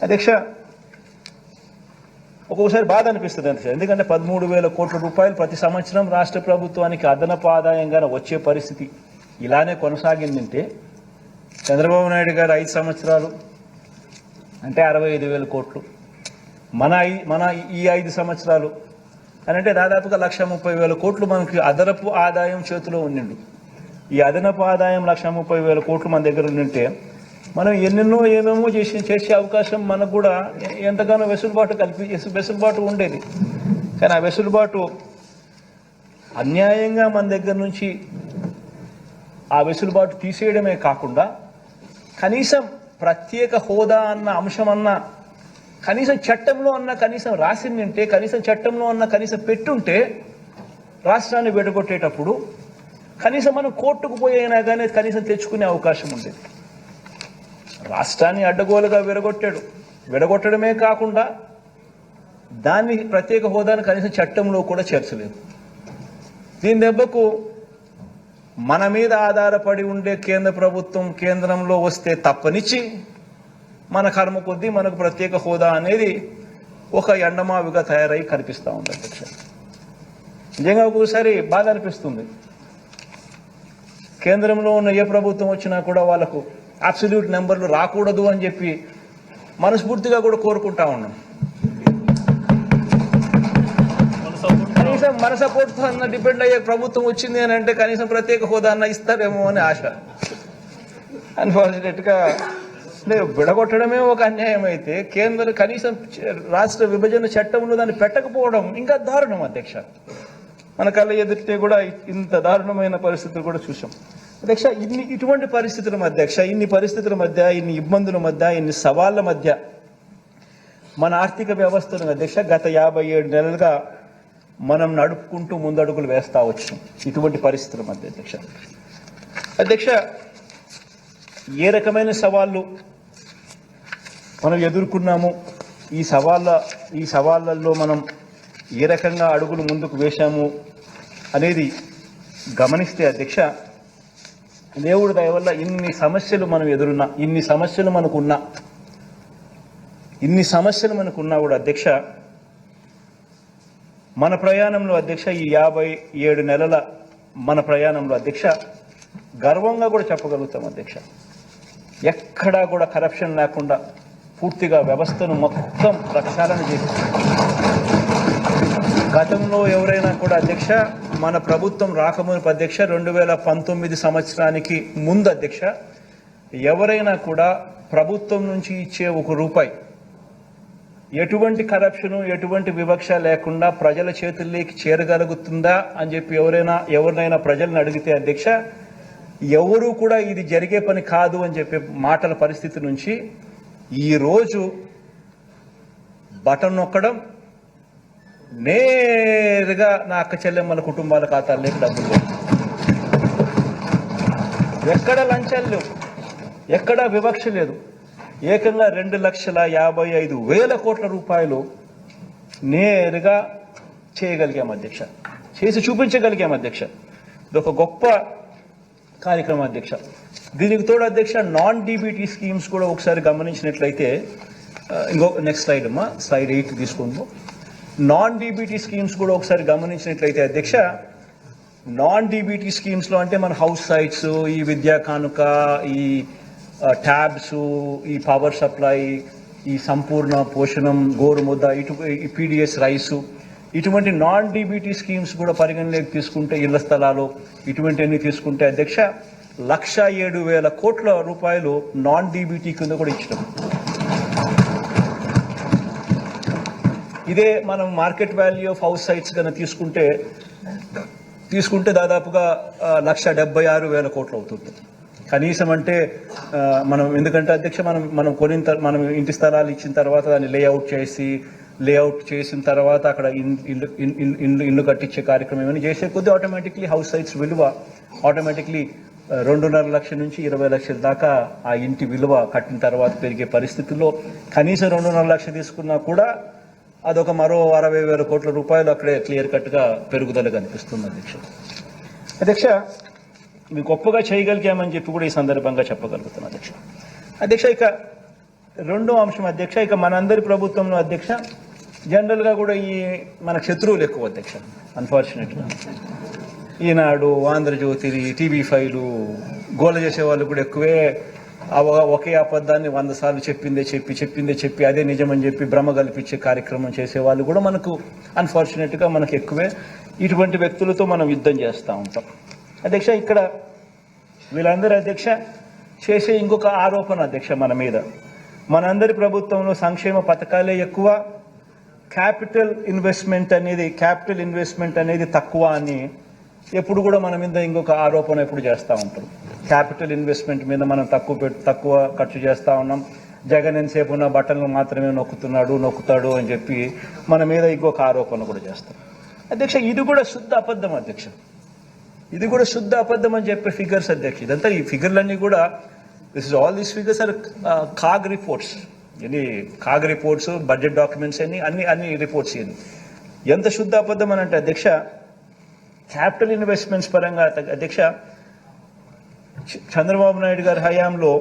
అధ్యక్ష. ఒక్కొక్కసారి బాధ అనిపిస్తుంది అధ్యక్ష, ఎందుకంటే 13,000 కోట్ల రూపాయలు ప్రతి సంవత్సరం రాష్ట్ర ప్రభుత్వానికి అదనపు ఆదాయంగా వచ్చే పరిస్థితి ఇలానే కొనసాగిందంటే చంద్రబాబు నాయుడు గారు 5 సంవత్సరాలు అంటే 65,000 కోట్లు, మన ఈ 5 సంవత్సరాలు అని అంటే దాదాపుగా 1,30,000 కోట్లు మనకి అదనపు ఆదాయం చేతిలో ఉండిండు. ఈ అదనపు ఆదాయం 1,30,000 కోట్లు మన దగ్గర ఉండింటే మనం ఏమేమో చేసే అవకాశం మనకు కూడా ఎంతగానో వెసులుబాటు ఉండేది. కానీ ఆ వెసులుబాటు అన్యాయంగా మన దగ్గర నుంచి ఆ వెసులుబాటు తీసేయడమే కాకుండా కనీసం ప్రత్యేక హోదా అన్న అంశం అన్న కనీసం చట్టంలో అన్న కనీసం రాసిందంటే కనీసం చట్టంలో అన్న కనీసం పెట్టుంటే రాష్ట్రాన్ని విడగొట్టేటప్పుడు కనీసం మనం కోర్టుకు పోయినా కానీ కనీసం తెచ్చుకునే అవకాశం ఉండేది. రాష్ట్రాన్ని అడ్డగోలుగా విడగొట్టడమే కాకుండా దాన్ని ప్రత్యేక హోదాను కనీసం చట్టంలో కూడా చేర్చలేదు. దీని దెబ్బకు మన మీద ఆధారపడి ఉండే కేంద్ర ప్రభుత్వం కేంద్రంలో వస్తే తప్పనిచ్చి మన కర్మ కొద్దీ మనకు ప్రత్యేక హోదా అనేది ఒక ఎండమావిగా తయారై కనిపిస్తూ ఉంది అధ్యక్ష. నిజంగా ఒక్కోసారి బాధ అనిపిస్తుంది. కేంద్రంలో ఉన్న ఏ ప్రభుత్వం వచ్చినా కూడా వాళ్ళకు అబ్సల్యూట్ నెంబర్లు రాకూడదు అని చెప్పి మనస్ఫూర్తిగా కూడా కోరుకుంటా ఉన్నాం. కనీసం మన సపోర్ట్తో అన్న డిపెండ్ అయ్యే ప్రభుత్వం వచ్చింది అని అంటే కనీసం ప్రత్యేక హోదా అన్న ఇస్తారేమో అని ఆశ. అన్ఫార్చునేట్గా విడగొట్టడమే ఒక అన్యాయం అయితే కేంద్రం కనీసం రాష్ట్ర విభజన చట్టంలో దాన్ని పెట్టకపోవడం ఇంకా దారుణం అధ్యక్ష. మన కళ్ళ ఎదుటే కూడా ఇంత దారుణమైన పరిస్థితులు కూడా చూసాం అధ్యక్ష. ఇటువంటి పరిస్థితుల మధ్య ఇన్ని పరిస్థితుల మధ్య, ఇన్ని ఇబ్బందుల మధ్య, ఇన్ని సవాళ్ల మధ్య మన ఆర్థిక వ్యవస్థను అధ్యక్ష గత 57 నెలలుగా మనం నడుపుకుంటూ ముందడుగులు వేస్తా వచ్చాం. ఇటువంటి పరిస్థితుల మధ్య అధ్యక్ష ఏ రకమైన సవాళ్ళు మనం ఎదుర్కొన్నాము, ఈ సవాళ్ళల్లో మనం ఏ రకంగా అడుగులు ముందుకు వేశాము అనేది గమనిస్తే అధ్యక్ష, దేవుడి దయ వల్ల ఇన్ని సమస్యలు మనం ఎదురున్నా, ఇన్ని సమస్యలు మనకున్నా కూడా అధ్యక్ష మన ప్రయాణంలో అధ్యక్ష ఈ 57 నెలల మన ప్రయాణంలో అధ్యక్ష గర్వంగా కూడా చెప్పగలుగుతాం అధ్యక్ష. ఎక్కడా కూడా కరప్షన్ లేకుండా పూర్తిగా వ్యవస్థను మొత్తం ప్రక్షాళన చేసి గతంలో ఎవరైనా కూడా అధ్యక్ష మన ప్రభుత్వం రాకమునుపు అధ్యక్ష 2019 సంవత్సరానికి ముందు అధ్యక్ష ఎవరైనా కూడా ప్రభుత్వం నుంచి ఇచ్చే ₹1 ఎటువంటి కరప్షను ఎటువంటి వివక్ష లేకుండా ప్రజల చేతుల్లోకి చేరగలుగుతుందా అని చెప్పి ఎవరినైనా ప్రజలను అడిగితే అధ్యక్ష ఎవరు కూడా ఇది జరిగే పని కాదు అని చెప్పే మాటల పరిస్థితి నుంచి ఈరోజు బటన్ నొక్కడం నేరుగా నా అక్క చెల్లెమ్మల కుటుంబాల ఖాతాల్లోకి డబ్బులు లేవు. ఎక్కడ లంచాలు లేవు, ఎక్కడా వివక్ష లేదు. ఏకంగా 2,55,000 కోట్ల రూపాయలు నేరుగా చేయగలిగాం అధ్యక్ష, చేసి చూపించగలిగాం అధ్యక్ష. ఇది ఒక గొప్ప కార్యక్రమం అధ్యక్ష. దీనికి తోడు అధ్యక్ష నాన్ డీబీటీ స్కీమ్స్ కూడా ఒకసారి గమనించినట్లయితే, నెక్స్ట్ స్లైడ్ అమ్మా, స్లైడ్ 8 తీసుకుందాం. నాన్ డీబీటీ స్కీమ్స్ కూడా ఒకసారి గమనించినట్లయితే అధ్యక్ష, నాన్ డీబీటీ స్కీమ్స్లో అంటే మన హౌస్ సైట్స్, ఈ విద్యా కానుక, ఈ ట్యాబ్స్, ఈ పవర్ సప్లై, ఈ సంపూర్ణ పోషణం, గోరుముద్ద, ఈ పీడిఎస్ రైసు, ఇటువంటి నాన్ డీబీటీ స్కీమ్స్ కూడా పరిగణలోకి తీసుకుంటే, ఇళ్ల స్థలాలు ఇటువంటివన్నీ తీసుకుంటే అధ్యక్ష 1,07,000 కోట్ల రూపాయలు నాన్ డీబీటీ కింద కూడా ఇచ్చడం. ఇదే మనం market value of house sites కన్నా తీసుకుంటే దాదాపుగా 1,76,000 కోట్లు అవుతుంది కనీసం. అంటే మనం ఎందుకంటే అధ్యక్ష మనం ఇంటి స్థలాలు ఇచ్చిన తర్వాత దాన్ని లేఅవుట్ చేసిన తర్వాత అక్కడ ఇల్లు కట్టించే కార్యక్రమం ఏమైనా చేసే కొద్దీ ఆటోమేటిక్లీ హౌస్ సైట్స్ విలువ ఆటోమేటిక్లీ 2.5 లక్షల నుంచి 20 లక్షల దాకా ఆ ఇంటి విలువ కట్టిన తర్వాత పెరిగే పరిస్థితుల్లో కనీసం 2.5 లక్షలు తీసుకున్నా కూడా అదొక మరో 60,000 కోట్ల రూపాయలు అక్కడే క్లియర్ కట్గా పెరుగుదల కనిపిస్తుంది అధ్యక్ష. మేము గొప్పగా చేయగలిగామని చెప్పి కూడా ఈ సందర్భంగా చెప్పగలుగుతున్నాం అధ్యక్ష. ఇక రెండో అంశం అధ్యక్ష, ఇక మనందరి ప్రభుత్వంలో అధ్యక్ష జనరల్గా కూడా మన శత్రువులు ఎక్కువ అధ్యక్ష. అన్ఫార్చునేట్గా ఈనాడు, ఆంధ్రజ్యోతి, TV5 గోల చేసే వాళ్ళు కూడా ఎక్కువే. ఒకే అబద్ధాన్ని 100 సార్లు చెప్పిందే చెప్పి అదే నిజమని చెప్పి భ్రమ కల్పించే కార్యక్రమం చేసేవాళ్ళు కూడా మనకు అన్ఫార్చునేట్గా మనకు ఎక్కువే. ఇటువంటి వ్యక్తులతో మనం యుద్ధం చేస్తూ ఉంటాం అధ్యక్ష. ఇక్కడ వీళ్ళందరూ అధ్యక్ష చేసే ఇంకొక ఆరోపణ అధ్యక్ష మన మీద, మనందరి ప్రభుత్వంలో సంక్షేమ పథకాలే ఎక్కువ, క్యాపిటల్ ఇన్వెస్ట్మెంట్ అనేది తక్కువ అని ఎప్పుడు కూడా మన మీద ఇంకొక ఆరోపణ ఎప్పుడు చేస్తూ ఉంటారు. క్యాపిటల్ ఇన్వెస్ట్మెంట్ మీద మనం తక్కువ ఖర్చు చేస్తూ ఉన్నాం, జగన్ ఎంతసేపు ఉన్న బట్టలు మాత్రమే నొక్కుతాడు అని చెప్పి మన మీద ఇంకొక ఆరోపణ కూడా చేస్తాం అధ్యక్ష. ఇది కూడా శుద్ధ అబద్ధం అధ్యక్ష. ఇది కూడా శుద్ధ అబద్ధం అని చెప్పే ఫిగర్స్ అధ్యక్ష. ఇదంతా ఈ ఫిగర్లన్నీ కూడా all these figures are CAG reports. CAG reports, budget documents అన్ని రిపోర్ట్స్ ఎంత శుద్ధ అబద్ధం అని అంటే అధ్యక్ష, క్యాపిటల్ ఇన్వెస్ట్మెంట్స్ పరంగా అధ్యక్ష చంద్రబాబు నాయుడు గారి హయాంలో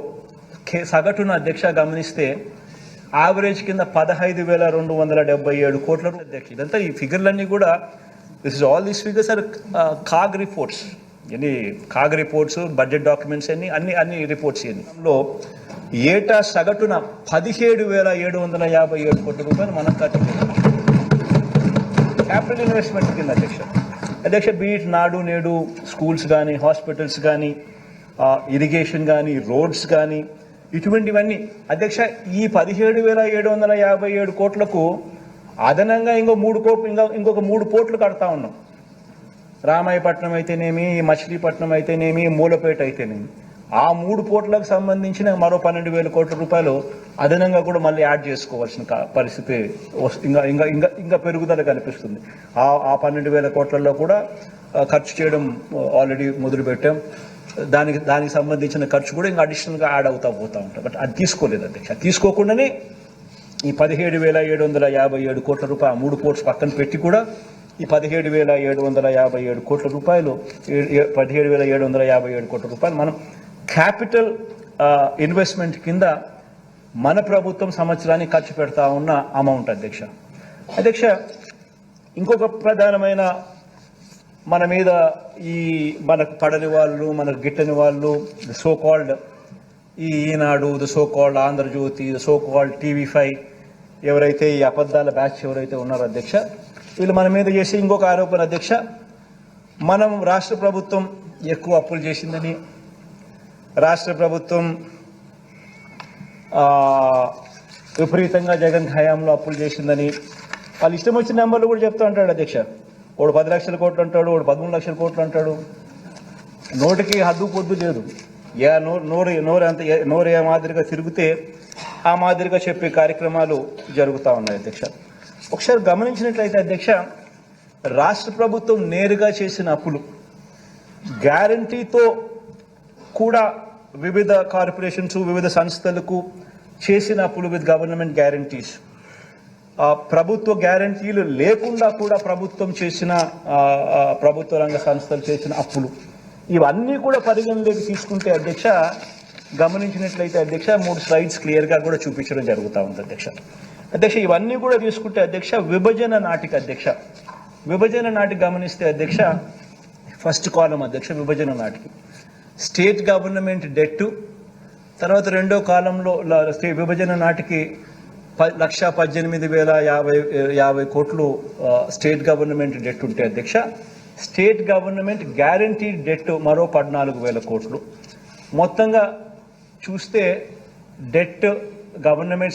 సగటున అధ్యక్ష గమనిస్తే యావరేజ్ కింద 15,277 కోట్ల అధ్యక్ష. ఇదంతా ఈ ఫిగర్లన్నీ కూడా all these figures are CAG reports. ఎన్ని కాగ్ రిపోర్ట్స్, బడ్జెట్ డాక్యుమెంట్స్ అన్ని రిపోర్ట్స్ లో ఏటా సగటున 17,757 కోట్ల రూపాయలు మనం ఖర్చు చేయాలి క్యాపిటల్ ఇన్వెస్ట్మెంట్ కింద అధ్యక్ష. బీట్ నాడు నేడు స్కూల్స్ కానీ, హాస్పిటల్స్ కానీ, ఇరిగేషన్ కానీ, రోడ్స్ కానీ, ఇటువంటివన్నీ అధ్యక్ష ఈ 17,757 కోట్లకు అదనంగా ఇంకొక 3 పోర్ట్లు కడతా ఉన్నాం. రామాయపట్నం అయితేనేమి, మచిలీపట్నం అయితేనేమి, మూలపేట అయితేనేమి, ఆ 3 పోర్ట్లకు సంబంధించిన మరో 12,000 కోట్ల రూపాయలు అదనంగా కూడా మళ్ళీ యాడ్ చేసుకోవాల్సిన పరిస్థితి ఇంకా పెరుగుదల కనిపిస్తుంది. ఆ 12,000 కోట్లలో కూడా ఖర్చు చేయడం ఆల్రెడీ మొదలుపెట్టాం. దానికి సంబంధించిన ఖర్చు కూడా ఇంకా అడిషనల్గా యాడ్ అవుతా పోతూ ఉంటాం. బట్ అది తీసుకోలేదు అధ్యక్ష. తీసుకోకుండానే ఈ 17,757 కోట్ల రూపాయలు 3 పోర్ట్స్ పక్కన పెట్టి కూడా ఈ 17,757 కోట్ల రూపాయలు 17,757 కోట్ల రూపాయలు మనం క్యాపిటల్ ఇన్వెస్ట్మెంట్ కింద మన ప్రభుత్వం సంవత్సరానికి ఖర్చు పెడతా ఉన్న అమౌంట్ అధ్యక్ష. ఇంకొక ప్రధానమైన మన మీద మనకు పడని వాళ్ళు, మనకు గిట్టని వాళ్ళు, the so called Eenadu, the so called Andhrajyothy, the so called TV5 ఎవరైతే ఈ అబద్ధాల బ్యాచ్ ఎవరైతే ఉన్నారో అధ్యక్ష, వీళ్ళు మన మీద చేసే ఇంకొక ఆరోపణ అధ్యక్ష, మనం రాష్ట్ర ప్రభుత్వం ఎక్కువ అప్పులు చేసిందని, రాష్ట్ర ప్రభుత్వం విపరీతంగా జగన్ హయాంలో అప్పులు చేసిందని వాళ్ళు ఇష్టం వచ్చిన నెంబర్లు కూడా చెప్తూ ఉంటాడు అధ్యక్ష. వాడు 10 లక్షల కోట్లు అంటాడు, వాడు 13 లక్షల కోట్లు అంటాడు. నోటికి హద్దు పొద్దు లేదు. నోరు ఏ మాదిరిగా తిరిగితే ఆ మాదిరిగా చెప్పే కార్యక్రమాలు జరుగుతూ ఉన్నాయి అధ్యక్ష. ఒకసారి గమనించినట్లయితే అధ్యక్ష, రాష్ట్ర ప్రభుత్వం నేరుగా చేసిన అప్పులు, గ్యారంటీతో కూడా వివిధ కార్పొరేషన్స్, వివిధ సంస్థలకు చేసిన అప్పులు విత్ గవర్నమెంట్ గ్యారంటీస్, ప్రభుత్వ గ్యారంటీలు లేకుండా కూడా ప్రభుత్వం చేసిన ప్రభుత్వ రంగ సంస్థలు చేసిన అప్పులు, ఇవన్నీ కూడా పరిగణలోకి తీసుకుంటే అధ్యక్ష, గమనించినట్లయితే అధ్యక్ష 3 స్లైడ్స్ క్లియర్గా కూడా చూపించడం జరుగుతూ ఉంది అధ్యక్ష. ఇవన్నీ కూడా తీసుకుంటే అధ్యక్ష విభజన నాటికి గమనిస్తే అధ్యక్ష, ఫస్ట్ కాలం అధ్యక్ష విభజన నాటికి స్టేట్ గవర్నమెంట్ డెట్, తర్వాత రెండో కాలంలో విభజన నాటికి 1,18,050 కోట్లు స్టేట్ గవర్నమెంట్ డెట్ ఉంటే అధ్యక్ష, స్టేట్ గవర్నమెంట్ గ్యారంటీడ్ డెట్ మరో 14,000 కోట్లు. మొత్తంగా చూస్తే debt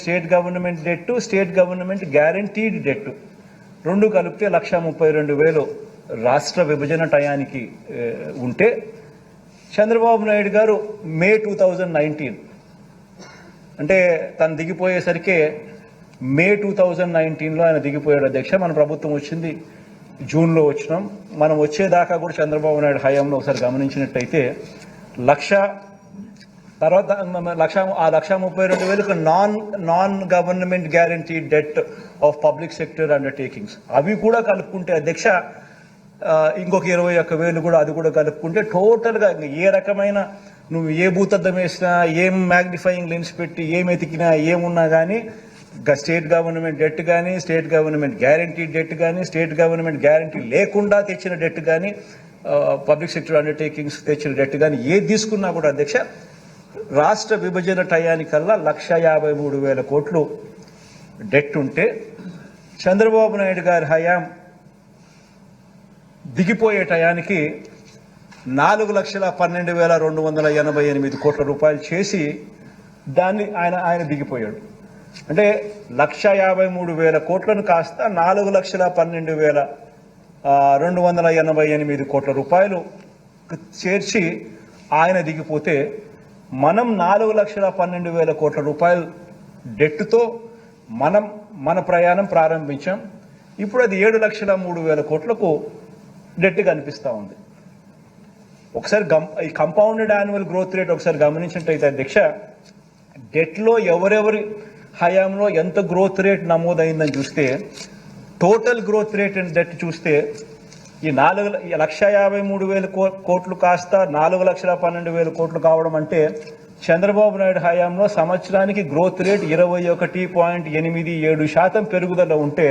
state government debt, state government guaranteed debt రెండు కలిపితే 1,32,000 రాష్ట్ర విభజన టయానికి ఉంటే, చంద్రబాబు నాయుడు గారు మే 2019 అంటే తను దిగిపోయేసరికి మే 2019లో ఆయన దిగిపోయాడు అధ్యక్ష. మన ప్రభుత్వం వచ్చింది జూన్లో వచ్చినాం. మనం వచ్చేదాకా కూడా చంద్రబాబు నాయుడు హయాంలో ఒకసారి గమనించినట్టయితే 1,32,000 non government guarantee det of public sector undertakings, అవి కూడా కలుపుకుంటే అధ్యక్ష ఇంకొక 21,000 కూడా, అది కూడా కలుపుకుంటే టోటల్గా ఏ రకమైన నువ్వు ఏ భూతద్దం వేసినా, ఏం మ్యాగ్నిఫైయింగ్ లెన్స్ పెట్టి ఏం ఎతికినా, ఏమున్నా కానీ స్టేట్ గవర్నమెంట్ డెట్ కానీ, స్టేట్ గవర్నమెంట్ గ్యారంటీ డెట్ కానీ, స్టేట్ గవర్నమెంట్ గ్యారంటీ లేకుండా తెచ్చిన డెట్ కానీ, పబ్లిక్ సెక్టర్ అండర్టేకింగ్స్ తెచ్చిన డెట్ కానీ ఏది తీసుకున్నా కూడా అధ్యక్ష, రాష్ట్ర విభజన టయానికల్లా 1,53,000 కోట్లు డెట్ ఉంటే, చంద్రబాబు నాయుడు గారి హయాం దిగిపోయే టయానికి 4,12,288 కోట్ల రూపాయలు చేసి దాన్ని ఆయన దిగిపోయాడు. అంటే 1,53,000 కోట్లను కాస్త 4,12,288 కోట్ల రూపాయలు చేర్చి ఆయన దిగిపోతే, మనం 4,12,000 కోట్ల రూపాయలు డెట్తో మన ప్రయాణం ప్రారంభించాం. ఇప్పుడు అది 7,03,000 కోట్లకు డెట్ కనిపిస్తూ ఉంది. ఒకసారి ఈ కంపౌండెడ్ యాన్యువల్ గ్రోత్ రేట్ ఒకసారి గమనించినట్టయితే అధ్యక్ష, డెట్లో ఎవరెవరి హయాంలో ఎంత గ్రోత్ రేట్ నమోదైందని చూస్తే, total growth rate and debt చూస్తే ఈ 4,53,000 కోట్లు కాస్త 4,12,000 కోట్లు కావడం అంటే చంద్రబాబు నాయుడు హయాంలో సంవత్సరానికి గ్రోత్ రేట్ 21.87% పెరుగుదల ఉంటే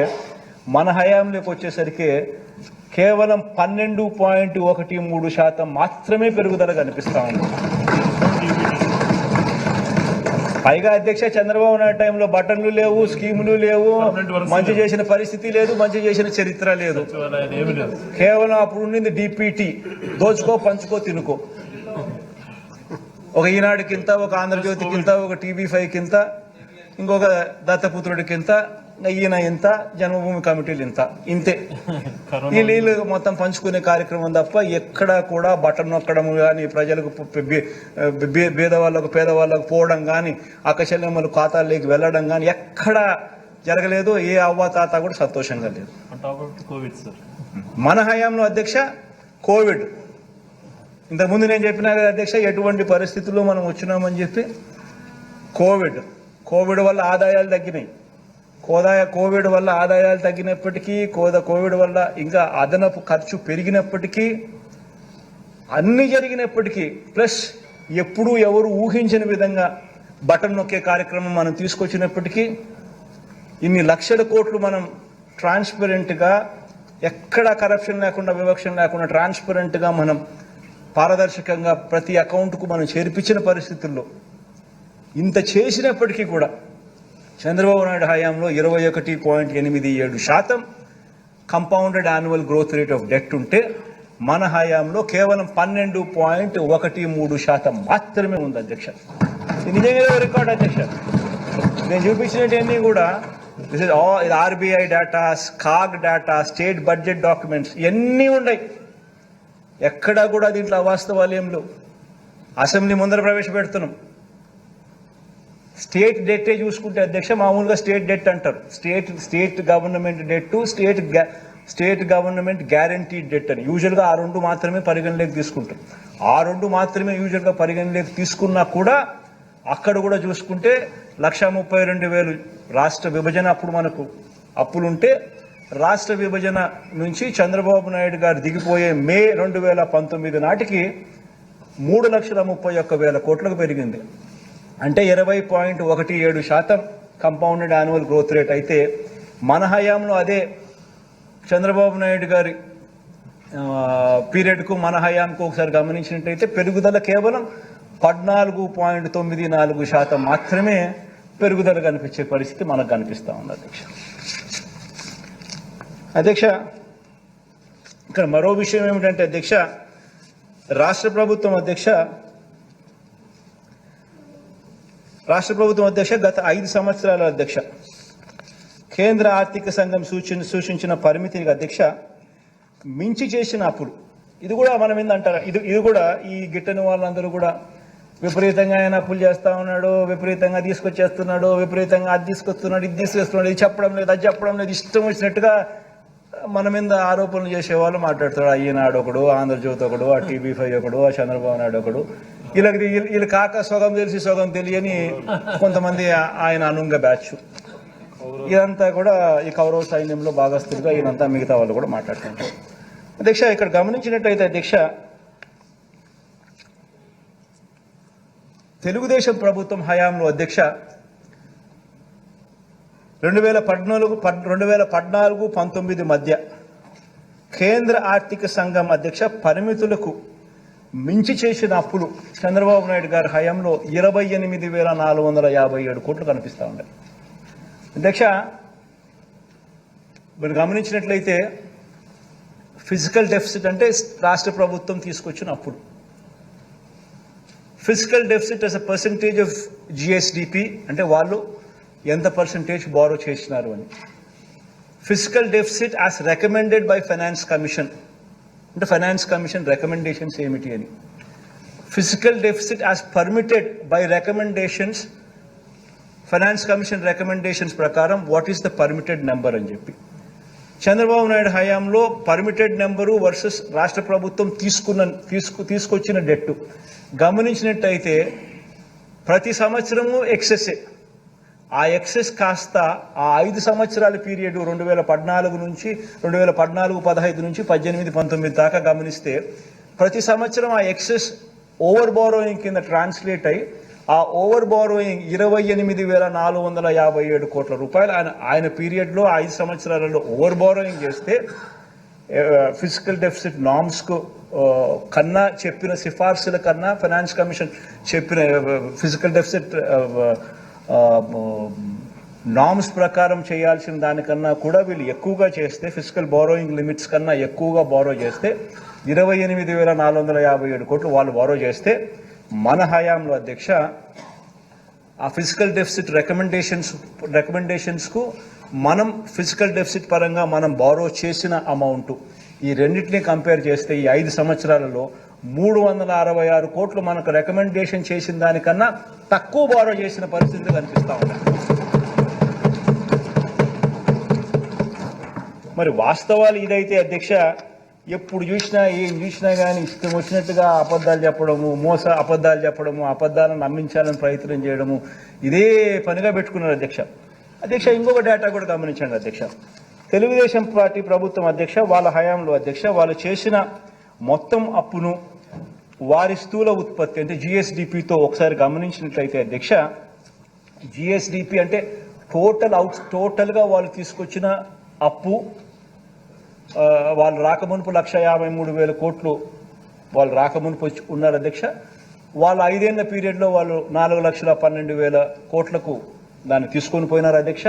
మన హయాంలోకి వచ్చేసరికి కేవలం 12.13% మాత్రమే పెరుగుదల కనిపిస్తా ఉంది. పైగా అధ్యక్ష చంద్రబాబు నాయుడు టైంలో బటన్లు లేవు, స్కీములు లేవు, మంచి చేసిన పరిస్థితి లేదు, మంచి చేసిన చరిత్ర లేదు. కేవలం అప్పుడు ఉండింది డిపిటి, దోచుకో పంచుకో తినుకో. ఒక ఈనాడుకింత, ఒక ఆంధ్రజ్యోతికింత, ఒక TV5కింత, ఇంకొక దత్తపుత్రుడికింత, ఈయన ఇంత, జన్మభూమి కమిటీలు ఇంత, ఇంతే. ఈ నీళ్ళు మొత్తం పంచుకునే కార్యక్రమం తప్ప ఎక్కడా కూడా బటన్ నొక్కడం కానీ, ప్రజలకు పేదవాళ్ళకు పోవడం కానీ, అక్కచెల్లెమ్మలు ఖాతాల్లోకి వెళ్ళడం కానీ ఎక్కడా జరగలేదు. ఏ అవ్వాతాత కూడా సంతోషంగా లేదు. మన హయాంలో అధ్యక్ష కోవిడ్, ఇంతకుముందు నేను చెప్పినా కదా అధ్యక్ష, ఎటువంటి పరిస్థితుల్లో మనం వచ్చినామని చెప్పి. కోవిడ్ వల్ల ఆదాయాలు తగ్గినాయి. కోవిడ్ వల్ల ఆదాయాలు తగ్గినప్పటికీ, కోవిడ్ వల్ల ఇంకా అదనపు ఖర్చు పెరిగినప్పటికీ, అన్ని జరిగినప్పటికీ, ప్లస్ ఎప్పుడూ ఎవరు ఊహించిన విధంగా బటన్ నొక్కే కార్యక్రమం మనం తీసుకొచ్చినప్పటికీ, ఇన్ని లక్షల కోట్లు మనం ట్రాన్స్పరెంట్గా, ఎక్కడా కరప్షన్ లేకుండా, వివక్ష లేకుండా ట్రాన్స్పరెంట్గా మనం పారదర్శకంగా ప్రతి అకౌంట్కు మనం చేర్పించిన పరిస్థితుల్లో ఇంత చేసినప్పటికీ కూడా చంద్రబాబు నాయుడు హయాంలో 21.87% compounded annual growth rate of debt ఉంటే మన హయాంలో కేవలం 12.13% మాత్రమే ఉంది అధ్యక్ష. ఇది నిజంగా రికార్డ్ అధ్యక్ష. నేను చూపించినవన్నీ కూడా this is all RBI data, CAG data, state budget documents ఇవన్నీ ఉన్నాయి. ఎక్కడా కూడా దీంట్లో అవాస్తవాలు ఏం లేవు. అసెంబ్లీ ముందర ప్రవేశపెడుతున్నాం. స్టేట్ డెట్టే చూసుకుంటే అధ్యక్ష, మామూలుగా స్టేట్ డెట్ అంటారు, state government debt, state government guaranteed debt అని. యూజువల్గా ఆ రెండు మాత్రమే పరిగణలోకి తీసుకుంటాం. ఆ రెండు మాత్రమే యూజువల్గా పరిగణలోకి తీసుకున్నా కూడా అక్కడ కూడా చూసుకుంటే 1,32,000 రాష్ట్ర విభజన అప్పుడు మనకు అప్పులుంటే, రాష్ట్ర విభజన నుంచి చంద్రబాబు నాయుడు గారు దిగిపోయే మే 2019 నాటికి 3,31,000 కోట్లకు పెరిగింది. అంటే 20.17% కంపౌండెడ్ యాన్యువల్ గ్రోత్ రేట్ అయితే, మన హయాంలో అదే చంద్రబాబు నాయుడు గారి పీరియడ్కు మన హయాంకు ఒకసారి గమనించినట్టయితే పెరుగుదల కేవలం 14.94% మాత్రమే పెరుగుదల కనిపించే పరిస్థితి మనకు కనిపిస్తూ ఉంది అధ్యక్ష. ఇక్కడ మరో విషయం ఏమిటంటే అధ్యక్ష, రాష్ట్ర ప్రభుత్వం అధ్యక్ష గత 5 సంవత్సరాల అధ్యక్ష కేంద్ర ఆర్థిక సంఘం సూచించిన పరిమితిని అధ్యక్ష మించి చేసిన అప్పుడు, ఇది కూడా మనం ఏందంటారా, ఇది కూడా ఈ గిట్టని వాళ్ళందరూ కూడా విపరీతంగా ఆయన అప్పులు చేస్తా ఉన్నాడు, విపరీతంగా తీసుకొచ్చేస్తున్నాడు, విపరీతంగా అది తీసుకొస్తున్నాడు, ఇది తీసుకొస్తున్నాడు, ఇది చెప్పడం లేదు, అది చెప్పడం లేదు, ఇష్టం వచ్చినట్టుగా మన మీద ఆరోపణలు చేసేవాళ్ళు మాట్లాడతాడు. ఈనాడు ఒకడు, ఆంధ్రజ్యోతి ఒకడు, ఆ TV5 ఒకడు, ఆ చంద్రబాబు నాయుడు ఒకడు. వీళ్ళు కాక సగం తెలిసి సగం తెలియని కొంతమంది ఆయన అనుంగ బ్యాచ్. ఇదంతా కూడా ఈ కౌరవ సైన్యంలో భాగస్తులుగా ఈయనంతా మిగతా వాళ్ళు కూడా మాట్లాడుతుంటారు అధ్యక్ష. ఇక్కడ గమనించినట్టయితే అధ్యక్ష, తెలుగుదేశం ప్రభుత్వం హయాంలో అధ్యక్ష 2014-19 మధ్య కేంద్ర ఆర్థిక సంఘం అధ్యక్ష పరిమితులకు మించి చేసిన అప్పులు చంద్రబాబు నాయుడు గారి హయాంలో 28,457 కోట్లు కనిపిస్తూ ఉన్నాయి అధ్యక్ష. మీరు గమనించినట్లయితే ఫిజికల్ డెఫిసిట్ అంటే రాష్ట్ర ప్రభుత్వం తీసుకొచ్చిన అప్పుడు, fiscal deficit as a percentage of GSDP అంటే వాళ్ళు ఎంత పర్సంటేజ్ బారో చేసినారు అని. Fiscal deficit as recommended by finance commission అంటే ఫైనాన్స్ కమిషన్ రికమెండేషన్స్ ఏమిటి అని. Fiscal deficit as permitted by recommendations, finance commission recommendations ప్రకారం what is the permitted number అని చెప్పి. చంద్రబాబు నాయుడు హయాంలో పర్మిటెడ్ నెంబరు వర్సెస్ రాష్ట్ర ప్రభుత్వం తీసుకొచ్చిన డెట్టు గమనించినట్టయితే ప్రతి సంవత్సరము ఎక్సెస్సే. ఆ ఎక్సెస్ కాస్త ఆ 5 సంవత్సరాల పీరియడ్ 2014 నుంచి 2014-15 నుంచి 18-19 దాకా గమనిస్తే ప్రతి సంవత్సరం ఆ ఎక్సెస్ ఓవర్ బారోయింగ్ కింద ట్రాన్స్లేట్ అయ్యి ఆ ఓవర్ బారోయింగ్ 28,457 కోట్ల రూపాయలు ఆయన పీరియడ్లో 5 సంవత్సరాలలో ఓవర్ బారోయింగ్ చేస్తే ఫిజికల్ డెఫిసిట్ నామ్స్కు కన్నా చెప్పిన సిఫార్సుల కన్నా ఫైనాన్స్ కమిషన్ చెప్పిన ఫిజికల్ డెఫిసిట్ నామ్స్ ప్రకారం చేయాల్సిన దానికన్నా కూడా వీళ్ళు ఎక్కువగా చేస్తే ఫిజికల్ బారోయింగ్ లిమిట్స్ కన్నా ఎక్కువగా బారో చేస్తే 28,457 కోట్లు వాళ్ళు బారో చేస్తే మన హయాంలో అధ్యక్ష ఆ ఫిజికల్ డెఫిసిట్ రికమెండేషన్స్కు మనం ఫిజికల్ డెఫిసిట్ పరంగా మనం బారో చేసిన అమౌంట్ ఈ రెండింటినీ కంపేర్ చేస్తే ఈ 5 సంవత్సరాలలో 366 కోట్లు మనకు రికమెండేషన్ చేసిన దానికన్నా తక్కువ బారో చేసిన పరిస్థితి కనిపిస్తూ ఉన్నాయి. మరి వాస్తవాలు ఇదైతే అధ్యక్ష ఎప్పుడు చూసినా ఏం చూసినా కానీ ఇష్టం వచ్చినట్టుగా అబద్ధాలు చెప్పడము అబద్ధాలను నమ్మించాలని ప్రయత్నం చేయడము ఇదే పనిగా పెట్టుకున్నారు అధ్యక్ష. ఇంకొక డేటా కూడా గమనించండి అధ్యక్ష. తెలుగుదేశం పార్టీ ప్రభుత్వం అధ్యక్ష వాళ్ళ హయాంలో అధ్యక్ష వాళ్ళు చేసిన మొత్తం అప్పును వారి స్థూల ఉత్పత్తి అంటే జిఎస్డిపితో ఒకసారి గమనించినట్లయితే అధ్యక్ష జిఎస్డిపి అంటే టోటల్గా వాళ్ళు తీసుకొచ్చిన అప్పు వాళ్ళు రాకమునుపు 1,53,000 కోట్లు వాళ్ళు రాకమునుపు ఉన్నారు అధ్యక్ష. వాళ్ళు 5 ఏళ్ల పీరియడ్లో వాళ్ళు 4,12,000 కోట్లకు దాన్ని తీసుకొని పోయినారు అధ్యక్ష.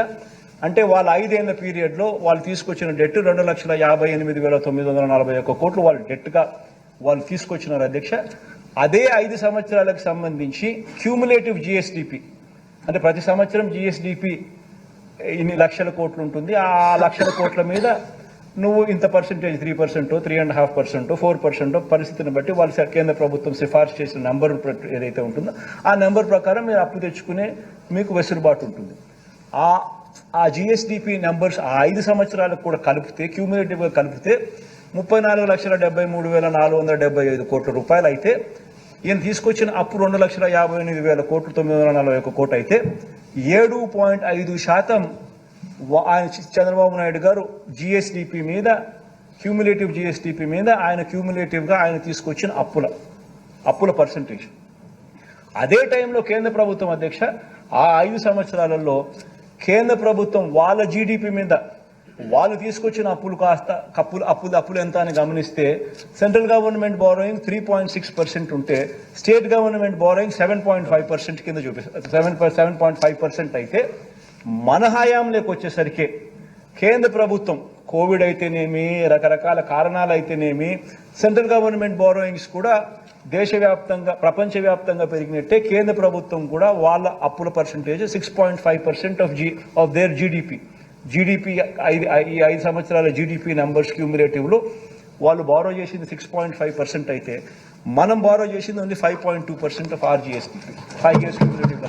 అంటే వాళ్ళ 5 ఏళ్ల పీరియడ్లో వాళ్ళు తీసుకొచ్చిన డెట్ 2,58,941 కోట్లు వాళ్ళు డెట్గా వాళ్ళు తీసుకొచ్చినారు అధ్యక్ష. అదే 5 సంవత్సరాలకు సంబంధించి క్యూములేటివ్ జిఎస్డిపి అంటే ప్రతి సంవత్సరం జిఎస్డిపి ఇన్ని లక్షల కోట్లు ఉంటుంది. ఆ లక్షల కోట్ల మీద నువ్వు ఇంత పర్సెంటేజ్ 3%, 3.5%, 4% పరిస్థితిని బట్టి వాళ్ళు కేంద్ర ప్రభుత్వం సిఫార్సు చేసిన నెంబర్ ఏదైతే ఉంటుందో ఆ నెంబర్ ప్రకారం మీరు అప్పు తెచ్చుకునే మీకు వెసులుబాటు ఉంటుంది. ఆ జిఎస్డిపి నెంబర్స్ ఆ 5 సంవత్సరాలకు కూడా కలిపితే క్యూములేటివ్గా కలిపితే 34,73,475 కోట్ల రూపాయలు అయితే ఈయన తీసుకొచ్చిన అప్పు 2,58,000 కోట్లు 941 కోట్లు అయితే 7.5% ఆయన చంద్రబాబు నాయుడు గారు జిఎస్డిపి మీద క్యూములేటివ్ జిఎస్డిపి మీద ఆయన క్యూములేటివ్గా ఆయన తీసుకొచ్చిన అప్పుల పర్సంటేజ్. అదే టైంలో కేంద్ర ప్రభుత్వం అధ్యక్ష ఆ 5 సంవత్సరాలలో కేంద్ర ప్రభుత్వం వాళ్ళ జీడిపి మీద వాళ్ళు తీసుకొచ్చిన అప్పులు కాస్త అప్పులు ఎంత అని గమనిస్తే సెంట్రల్ గవర్నమెంట్ బారోయింగ్ 3.6% ఉంటే స్టేట్ గవర్నమెంట్ బారోయింగ్ 7.5% కింద చూపిస్తారు. 7.5% అయితే మన హయాంలోకి వచ్చేసరికి కేంద్ర ప్రభుత్వం కోవిడ్ అయితేనేమి రకరకాల కారణాలు అయితేనేమి సెంట్రల్ గవర్నమెంట్ బారోయింగ్స్ కూడా దేశవ్యాప్తంగా ప్రపంచవ్యాప్తంగా పెరిగినట్టే కేంద్ర ప్రభుత్వం కూడా వాళ్ళ అప్పుల పర్సంటేజ్ 6.5% ఆఫ్ దేర్ జీడిపి ఈ 5 సంవత్సరాల జీడిపి నెంబర్స్ క్యూములేటివ్లో వాళ్ళు బారో చేసింది 6.5% అయితే మనం బారో చేసింది only 5.2% of our GSDP 5 years cumulative.